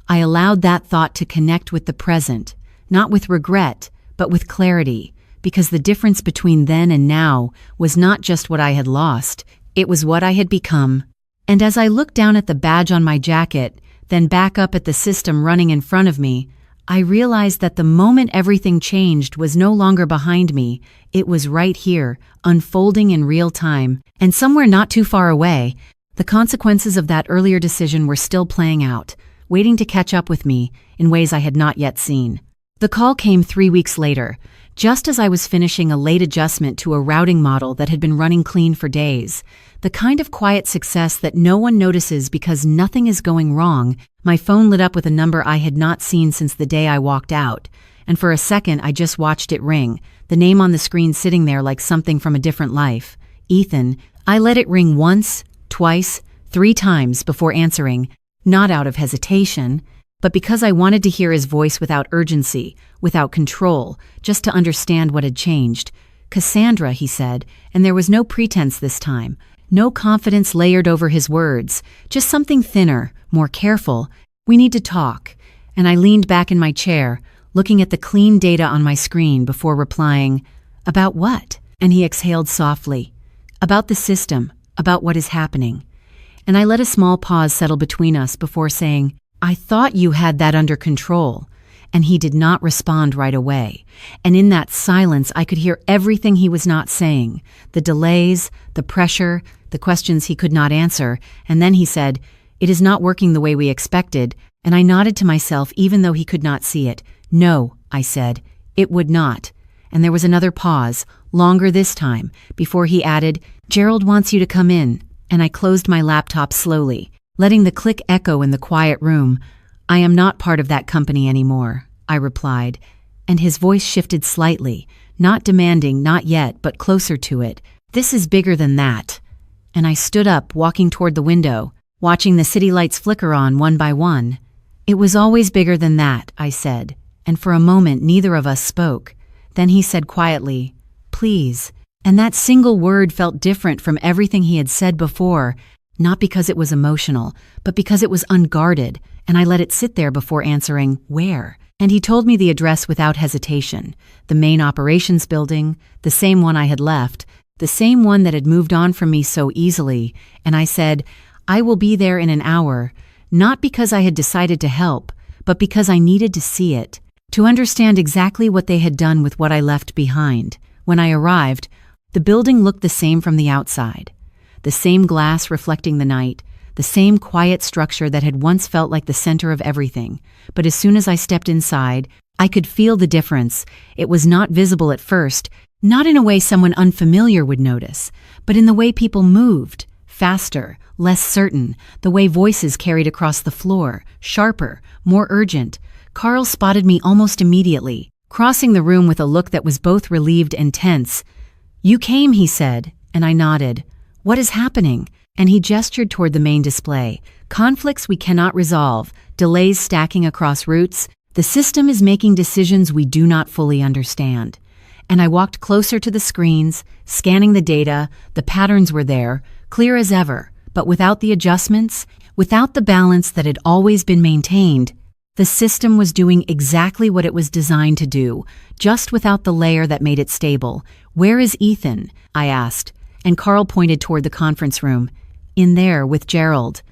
I allowed that thought to connect with the present, not with regret, but with clarity, because the difference between then and now was not just what I had lost, it was what I had become. And as I looked down at the badge on my jacket, then back up at the system running in front of me, I realized that the moment everything changed was no longer behind me, it was right here, unfolding in real time, and somewhere not too far away, the consequences of that earlier decision were still playing out, waiting to catch up with me in ways I had not yet seen. The call came 3 weeks later, just as I was finishing a late adjustment to a routing model that had been running clean for days. The kind of quiet success that no one notices because nothing is going wrong. My phone lit up with a number I had not seen since the day I walked out, and for a second I just watched it ring, the name on the screen sitting there like something from a different life. Ethan. I let it ring once, twice, 3 times before answering, not out of hesitation, but because I wanted to hear his voice without urgency, without control, just to understand what had changed. "Cassandra," he said, and there was no pretense this time, no confidence layered over his words, just something thinner, more careful. "We need to talk." And I leaned back in my chair, looking at the clean data on my screen before replying, "About what?" And he exhaled softly, "About the system, about what is happening." And I let a small pause settle between us before saying, "I thought you had that under control." And he did not respond right away. And in that silence, I could hear everything he was not saying, the delays, the pressure, the questions he could not answer. And then he said, "It is not working the way we expected." And I nodded to myself even though he could not see it. "No," I said, "it would not." And there was another pause, longer this time, before he added, "Gerald wants you to come in." And I closed my laptop slowly, letting the click echo in the quiet room. "I am not part of that company anymore," I replied, and his voice shifted slightly, not demanding, not yet, but closer to it. "This is bigger than that." And I stood up, walking toward the window, watching the city lights flicker on one by one. "It was always bigger than that," I said, and for a moment neither of us spoke. Then he said quietly, "Please." And that single word felt different from everything he had said before, not because it was emotional, but because it was unguarded, and I let it sit there before answering, "Where?" And he told me the address without hesitation, the main operations building, the same one I had left, the same one that had moved on from me so easily, and I said, "I will be there in an hour," not because I had decided to help, but because I needed to see it, to understand exactly what they had done with what I left behind. When I arrived, the building looked the same from the outside. The same glass reflecting the night, the same quiet structure that had once felt like the center of everything. But as soon as I stepped inside, I could feel the difference. It was not visible at first, not in a way someone unfamiliar would notice, but in the way people moved, faster, less certain, the way voices carried across the floor, sharper, more urgent. Carl spotted me almost immediately, crossing the room with a look that was both relieved and tense. "You came," he said, and I nodded. "What is happening?" And he gestured toward the main display. "Conflicts we cannot resolve, delays stacking across routes. The system is making decisions we do not fully understand." And I walked closer to the screens, scanning the data. The patterns were there, clear as ever, but without the adjustments, without the balance that had always been maintained. The system was doing exactly what it was designed to do, just without the layer that made it stable. "Where is Ethan?" I asked, and Carl pointed toward the conference room. "In there, with Gerald."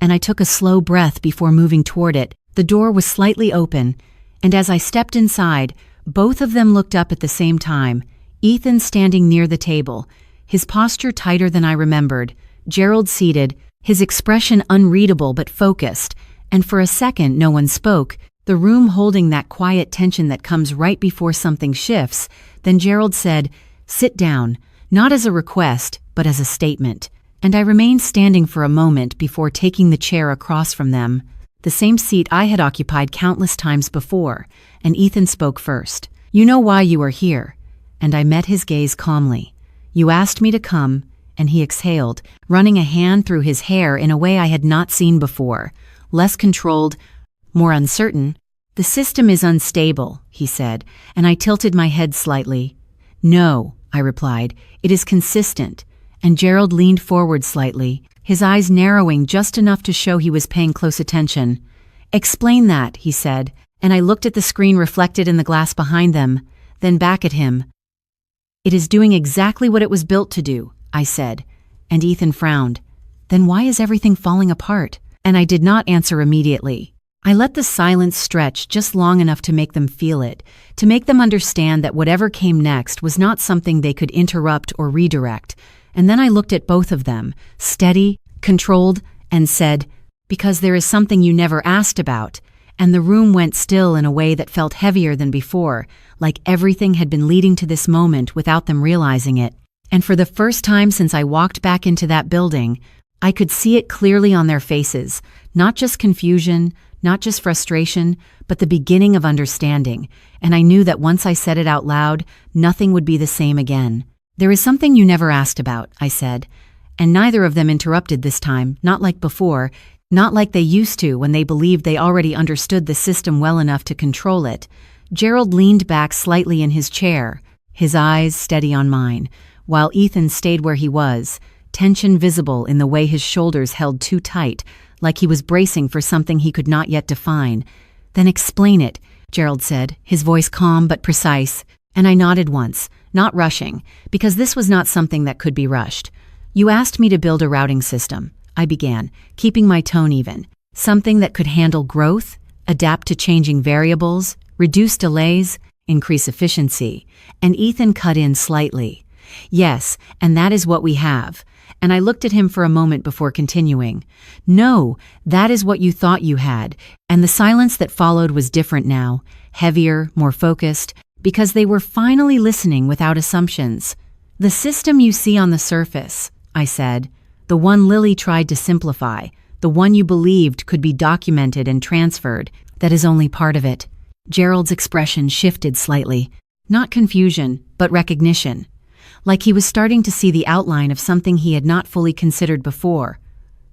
And I took a slow breath before moving toward it. The door was slightly open, and as I stepped inside, both of them looked up at the same time, Ethan standing near the table, his posture tighter than I remembered, Gerald seated, his expression unreadable but focused, and for a second no one spoke, the room holding that quiet tension that comes right before something shifts. Then Gerald said, "Sit down," not as a request, but as a statement. And I remained standing for a moment before taking the chair across from them, the same seat I had occupied countless times before, and Ethan spoke first. "You know why you are here." And I met his gaze calmly. "You asked me to come," and he exhaled, running a hand through his hair in a way I had not seen before. Less controlled, more uncertain. "The system is unstable," he said, and I tilted my head slightly. "No," I replied, "it is consistent." And Gerald leaned forward slightly, his eyes narrowing just enough to show he was paying close attention. "Explain that," he said, and I looked at the screen reflected in the glass behind them, then back at him. "It is doing exactly what it was built to do," I said, and Ethan frowned. "Then why is everything falling apart?" And I did not answer immediately. I let the silence stretch just long enough to make them feel it, to make them understand that whatever came next was not something they could interrupt or redirect. And then I looked at both of them, steady, controlled, and said, "Because there is something you never asked about." And the room went still in a way that felt heavier than before, like everything had been leading to this moment without them realizing it. And for the first time since I walked back into that building, I could see it clearly on their faces, not just confusion, not just frustration, but the beginning of understanding. And I knew that once I said it out loud, nothing would be the same again. "There is something you never asked about," I said. And neither of them interrupted this time, not like before, not like they used to when they believed they already understood the system well enough to control it. Gerald leaned back slightly in his chair, his eyes steady on mine, while Ethan stayed where he was, tension visible in the way his shoulders held too tight, like he was bracing for something he could not yet define. "Then explain it," Gerald said, his voice calm but precise, and I nodded once, not rushing, because this was not something that could be rushed. "You asked me to build a routing system," I began, keeping my tone even. "Something that could handle growth, adapt to changing variables, reduce delays, increase efficiency." And Ethan cut in slightly. "Yes, and that is what we have." And I looked at him for a moment before continuing. "No, that is what you thought you had." And the silence that followed was different now, heavier, more focused, because they were finally listening without assumptions. "The system you see on the surface," I said, "the one Lily tried to simplify, the one you believed could be documented and transferred, that is only part of it." Gerald's expression shifted slightly, not confusion, but recognition, like he was starting to see the outline of something he had not fully considered before.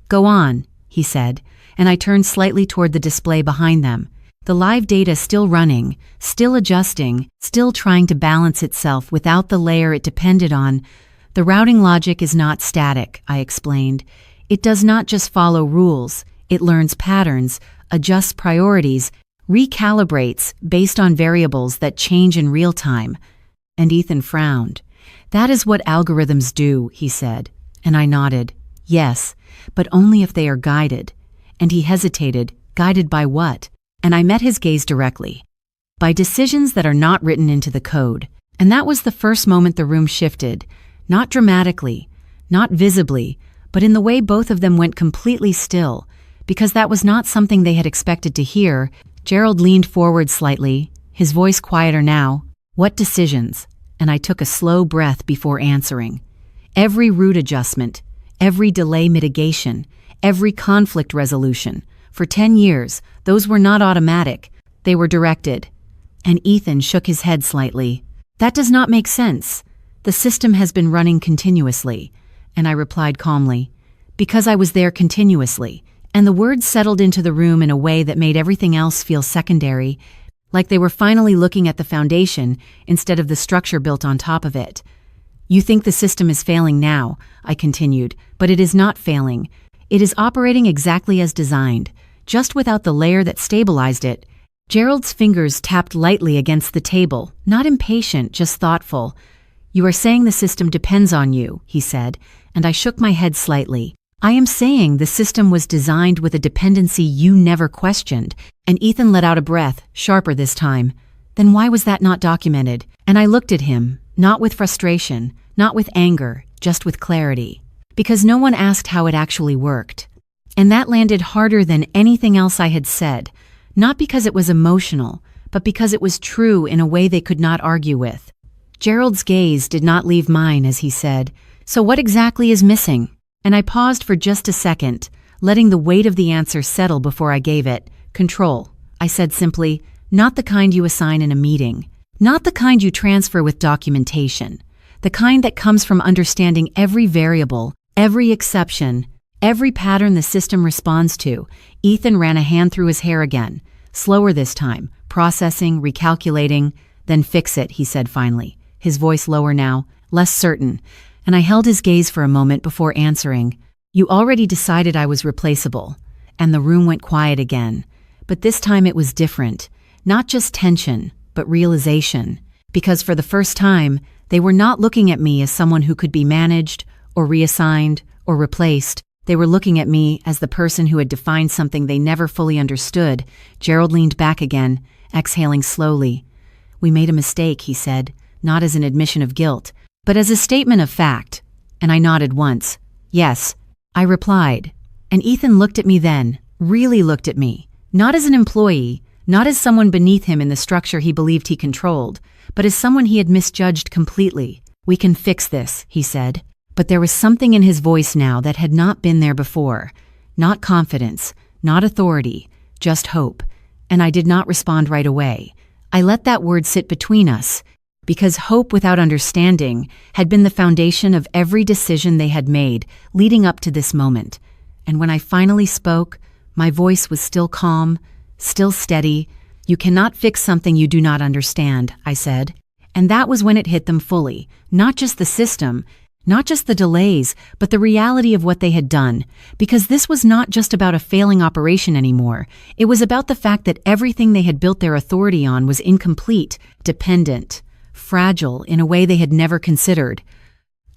"Go on," he said, and I turned slightly toward the display behind them. The live data still running, still adjusting, still trying to balance itself without the layer it depended on. The routing logic is not static, I explained. It does not just follow rules, it learns patterns, adjusts priorities, recalibrates based on variables that change in real time. And Ethan frowned. That is what algorithms do, he said. And I nodded. Yes, but only if they are guided. And he hesitated. Guided by what? And I met his gaze directly. By decisions that are not written into the code. And that was the first moment the room shifted. Not dramatically, not visibly, but in the way both of them went completely still. Because that was not something they had expected to hear. Gerald leaned forward slightly, his voice quieter now. What decisions? And I took a slow breath before answering. Every route adjustment, every delay mitigation, every conflict resolution. For 10 years, those were not automatic, they were directed. And Ethan shook his head slightly. That does not make sense. The system has been running continuously. And I replied calmly, because I was there continuously. And the words settled into the room in a way that made everything else feel secondary, like they were finally looking at the foundation instead of the structure built on top of it. You think the system is failing now, I continued, but it is not failing. It is operating exactly as designed, just without the layer that stabilized it. Gerald's fingers tapped lightly against the table, not impatient, just thoughtful. You are saying the system depends on you, he said, and I shook my head slightly. I am saying the system was designed with a dependency you never questioned. And Ethan let out a breath, sharper this time. Then why was that not documented? And I looked at him, not with frustration, not with anger, just with clarity. Because no one asked how it actually worked. And that landed harder than anything else I had said, not because it was emotional, but because it was true in a way they could not argue with. Gerald's gaze did not leave mine as he said, "So what exactly is missing?" And I paused for just a second, letting the weight of the answer settle before I gave it. Control, I said simply, not the kind you assign in a meeting, not the kind you transfer with documentation, the kind that comes from understanding every variable, every exception, every pattern the system responds to. Ethan ran a hand through his hair again, slower this time, processing, recalculating. Then fix it, he said finally, his voice lower now, less certain. And I held his gaze for a moment before answering. You already decided I was replaceable. And the room went quiet again. But this time it was different. Not just tension, but realization. Because for the first time, they were not looking at me as someone who could be managed, or reassigned, or replaced. They were looking at me as the person who had defined something they never fully understood. Gerald leaned back again, exhaling slowly. We made a mistake, he said, not as an admission of guilt, but as a statement of fact. And I nodded once. Yes, I replied. And Ethan looked at me then, really looked at me, not as an employee, not as someone beneath him in the structure he believed he controlled, but as someone he had misjudged completely. We can fix this, he said. But there was something in his voice now that had not been there before. Not confidence, not authority, just hope. And I did not respond right away. I let that word sit between us, because hope without understanding had been the foundation of every decision they had made leading up to this moment. And when I finally spoke, my voice was still calm, still steady. You cannot fix something you do not understand, I said. And that was when it hit them fully, not just the system, not just the delays, but the reality of what they had done. Because this was not just about a failing operation anymore. It was about the fact that everything they had built their authority on was incomplete, dependent, fragile in a way they had never considered.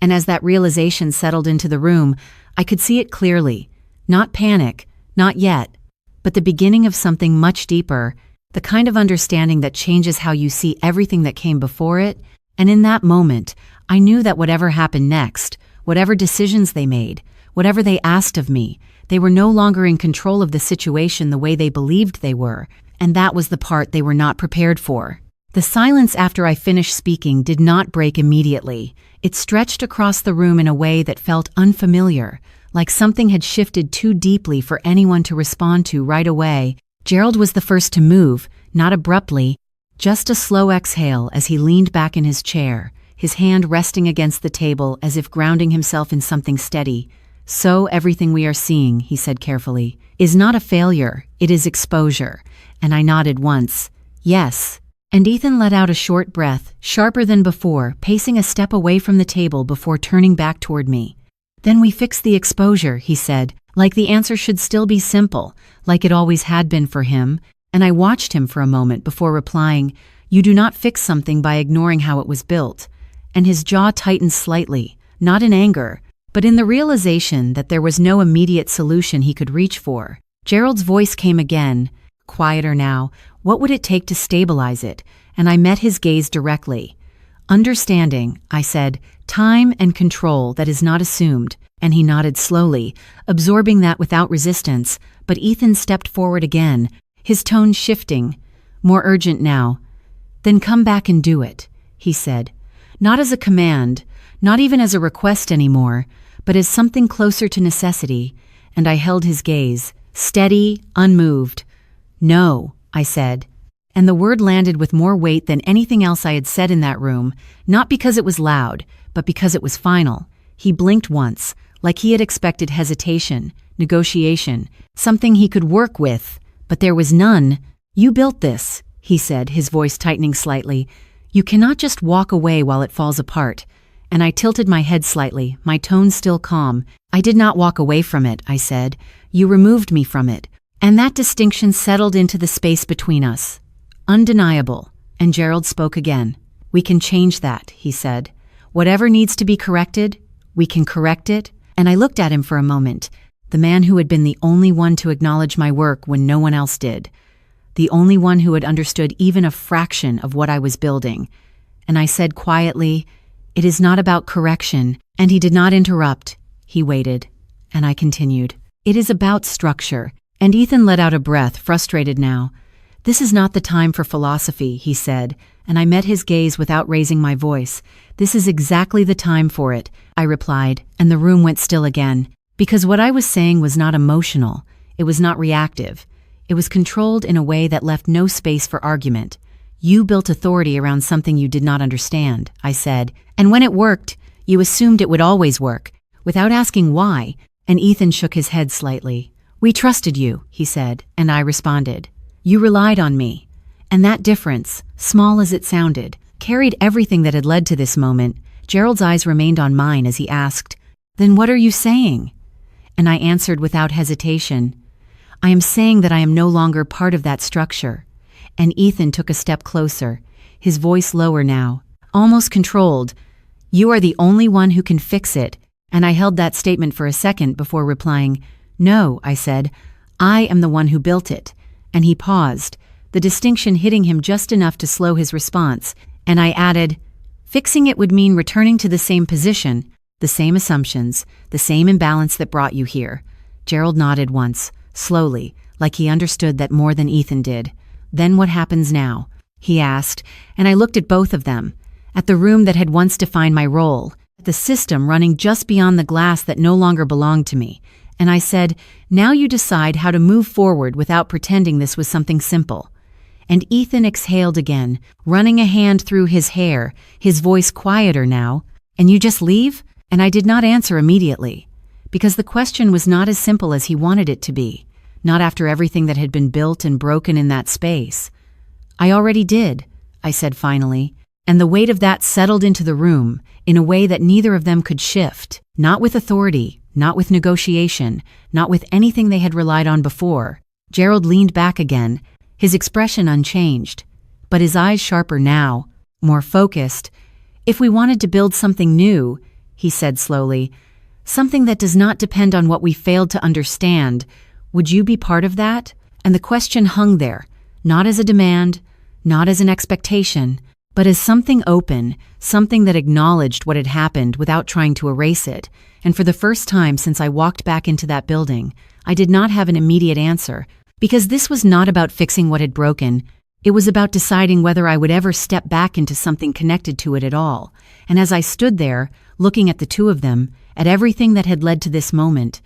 And as that realization settled into the room, I could see it clearly. Not panic, not yet, but the beginning of something much deeper, the kind of understanding that changes how you see everything that came before it. And in that moment, I knew that whatever happened next, whatever decisions they made, whatever they asked of me, they were no longer in control of the situation the way they believed they were, and that was the part they were not prepared for. The silence after I finished speaking did not break immediately. It stretched across the room in a way that felt unfamiliar, like something had shifted too deeply for anyone to respond to right away. Gerald was the first to move, not abruptly, just a slow exhale as he leaned back in his chair, his hand resting against the table as if grounding himself in something steady. So everything we are seeing, he said carefully, is not a failure, it is exposure. And I nodded once. Yes. And Ethan let out a short breath, sharper than before, pacing a step away from the table before turning back toward me. Then we fix the exposure, he said, like the answer should still be simple, like it always had been for him, and I watched him for a moment before replying, you do not fix something by ignoring how it was built. And his jaw tightened slightly, not in anger, but in the realization that there was no immediate solution he could reach for. Gerald's voice came again, quieter now. What would it take to stabilize it? And I met his gaze directly. Understanding, I said, time and control that is not assumed, and he nodded slowly, absorbing that without resistance, but Ethan stepped forward again, his tone shifting, more urgent now. Then come back and do it, he said. Not as a command, not even as a request anymore, but as something closer to necessity, and I held his gaze, steady, unmoved. No, I said, and the word landed with more weight than anything else I had said in that room, not because it was loud, but because it was final. He blinked once, like he had expected hesitation, negotiation, something he could work with, but there was none. You built this, he said, his voice tightening slightly. You cannot just walk away while it falls apart. And I tilted my head slightly, my tone still calm. I did not walk away from it, I said. You removed me from it. And that distinction settled into the space between us. Undeniable. And Gerald spoke again. We can change that, he said. Whatever needs to be corrected, we can correct it. And I looked at him for a moment, the man who had been the only one to acknowledge my work when no one else did. The only one who had understood even a fraction of what I was building. And I said quietly, it is not about correction. And he did not interrupt. He waited. And I continued. It is about structure. And Ethan let out a breath, frustrated now. This is not the time for philosophy, he said, and I met his gaze without raising my voice. This is exactly the time for it, I replied, and the room went still again. Because what I was saying was not emotional. It was not reactive. It was controlled in a way that left no space for argument. You built authority around something you did not understand, I said, and when it worked, you assumed it would always work, without asking why, and Ethan shook his head slightly. We trusted you, he said, and I responded. You relied on me. And that difference, small as it sounded, carried everything that had led to this moment. Gerald's eyes remained on mine as he asked, Then what are you saying? And I answered without hesitation, I am saying that I am no longer part of that structure. And Ethan took a step closer, his voice lower now, almost controlled. You are the only one who can fix it. And I held that statement for a second before replying, No, I said, I am the one who built it. And he paused, the distinction hitting him just enough to slow his response, and I added, Fixing it would mean returning to the same position, the same assumptions, the same imbalance that brought you here. Gerald nodded once, slowly, like he understood that more than Ethan did. Then what happens now? He asked, and I looked at both of them, at the room that had once defined my role, at the system running just beyond the glass that no longer belonged to me. And I said, now you decide how to move forward without pretending this was something simple. And Ethan exhaled again, running a hand through his hair, his voice quieter now. And you just leave? And I did not answer immediately, because the question was not as simple as he wanted it to be, not after everything that had been built and broken in that space. I already did, I said finally, and the weight of that settled into the room in a way that neither of them could shift, not with authority, not with negotiation, not with anything they had relied on before. Gerald leaned back again, his expression unchanged, but his eyes sharper now, more focused. If we wanted to build something new, he said slowly, something that does not depend on what we failed to understand, would you be part of that? And the question hung there, not as a demand, not as an expectation, but as something open, something that acknowledged what had happened without trying to erase it. And for the first time since I walked back into that building, I did not have an immediate answer, because this was not about fixing what had broken. It was about deciding whether I would ever step back into something connected to it at all. And as I stood there, looking at the two of them, at everything that had led to this moment,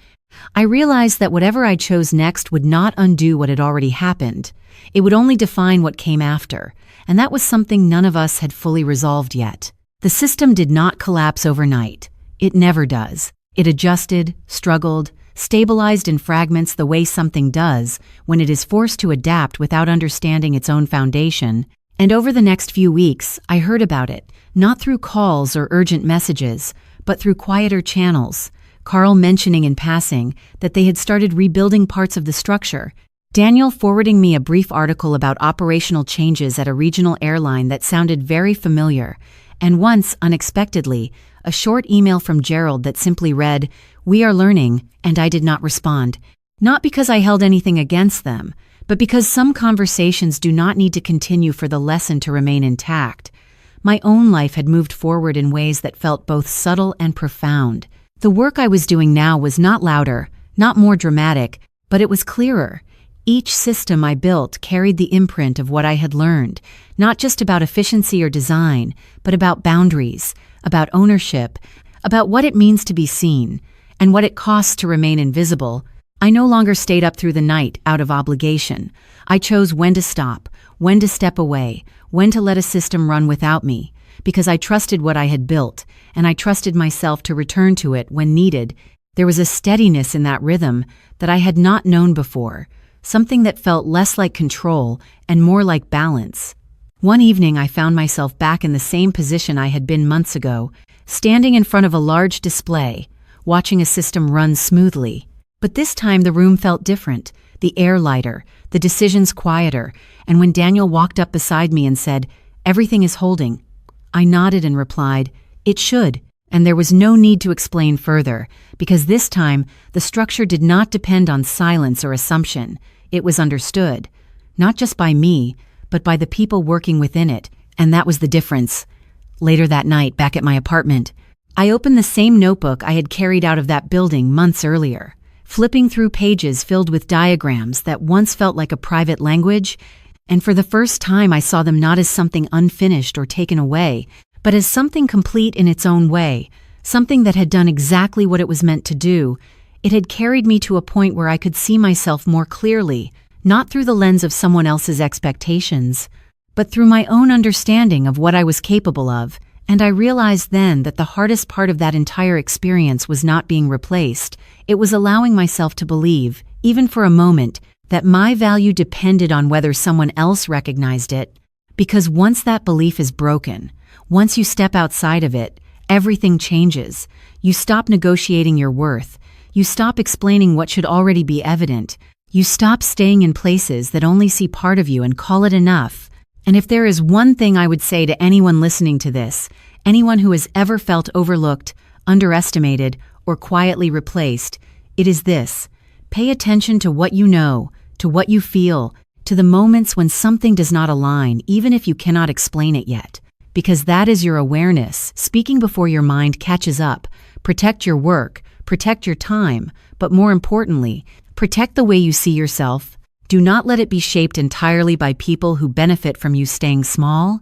I realized that whatever I chose next would not undo what had already happened. It would only define what came after, and that was something none of us had fully resolved yet. The system did not collapse overnight. It never does. It adjusted, struggled, stabilized in fragments the way something does when it is forced to adapt without understanding its own foundation. And over the next few weeks, I heard about it, not through calls or urgent messages, but through quieter channels. Carl mentioning in passing that they had started rebuilding parts of the structure. Daniel forwarding me a brief article about operational changes at a regional airline that sounded very familiar. And once, unexpectedly, a short email from Gerald that simply read, "We are learning," and I did not respond. Not because I held anything against them, but because some conversations do not need to continue for the lesson to remain intact. My own life had moved forward in ways that felt both subtle and profound. The work I was doing now was not louder, not more dramatic, but it was clearer. Each system I built carried the imprint of what I had learned, not just about efficiency or design, but about boundaries, about ownership, about what it means to be seen, and what it costs to remain invisible. I no longer stayed up through the night out of obligation. I chose when to stop, when to step away, when to let a system run without me, because I trusted what I had built, and I trusted myself to return to it when needed. There was a steadiness in that rhythm that I had not known before, something that felt less like control and more like balance. One evening I found myself back in the same position I had been months ago, standing in front of a large display, watching a system run smoothly. But this time the room felt different, the air lighter, the decisions quieter, and when Daniel walked up beside me and said, "Everything is holding," I nodded and replied, "It should," and there was no need to explain further, because this time the structure did not depend on silence or assumption. It was understood, not just by me, but by the people working within it, and that was the difference. Later that night, back at my apartment, I opened the same notebook I had carried out of that building months earlier, flipping through pages filled with diagrams that once felt like a private language, and for the first time I saw them not as something unfinished or taken away, but as something complete in its own way, something that had done exactly what it was meant to do. It had carried me to a point where I could see myself more clearly, not through the lens of someone else's expectations, but through my own understanding of what I was capable of, and I realized then that the hardest part of that entire experience was not being replaced. It was allowing myself to believe, even for a moment, that my value depended on whether someone else recognized it, because once that belief is broken, once you step outside of it, everything changes. You stop negotiating your worth. You stop explaining what should already be evident. You stop staying in places that only see part of you and call it enough. And if there is one thing I would say to anyone listening to this, anyone who has ever felt overlooked, underestimated, or quietly replaced, it is this: pay attention to what you know, to what you feel, to the moments when something does not align, even if you cannot explain it yet. Because that is your awareness, speaking before your mind catches up. Protect your work, protect your time, but more importantly, protect the way you see yourself. Do not let it be shaped entirely by people who benefit from you staying small.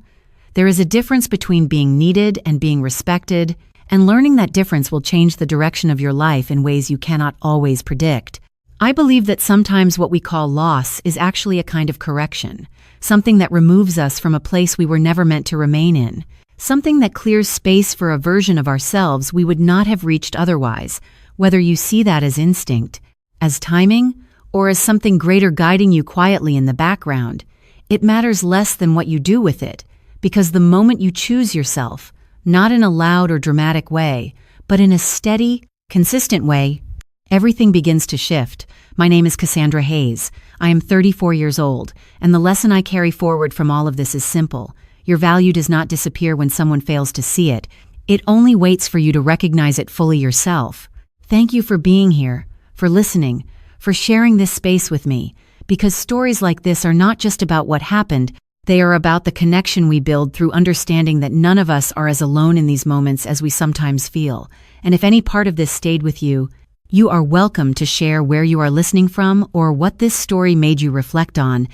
There is a difference between being needed and being respected, and learning that difference will change the direction of your life in ways you cannot always predict. I believe that sometimes what we call loss is actually a kind of correction, something that removes us from a place we were never meant to remain in, something that clears space for a version of ourselves we would not have reached otherwise, whether you see that as instinct, as timing, or as something greater guiding you quietly in the background. It matters less than what you do with it, because the moment you choose yourself, not in a loud or dramatic way, but in a steady, consistent way, everything begins to shift. My name is Cassandra Hayes. I am 34 years old, and the lesson I carry forward from all of this is simple. Your value does not disappear when someone fails to see it. It only waits for you to recognize it fully yourself. Thank you for being here, for listening, for sharing this space with me, because stories like this are not just about what happened, they are about the connection we build through understanding that none of us are as alone in these moments as we sometimes feel. And if any part of this stayed with you, you are welcome to share where you are listening from or what this story made you reflect on.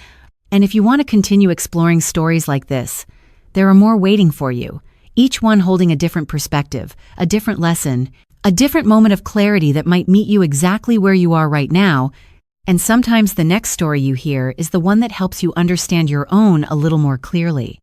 And if you want to continue exploring stories like this, there are more waiting for you, each one holding a different perspective, a different lesson, a different moment of clarity that might meet you exactly where you are right now. And sometimes the next story you hear is the one that helps you understand your own a little more clearly.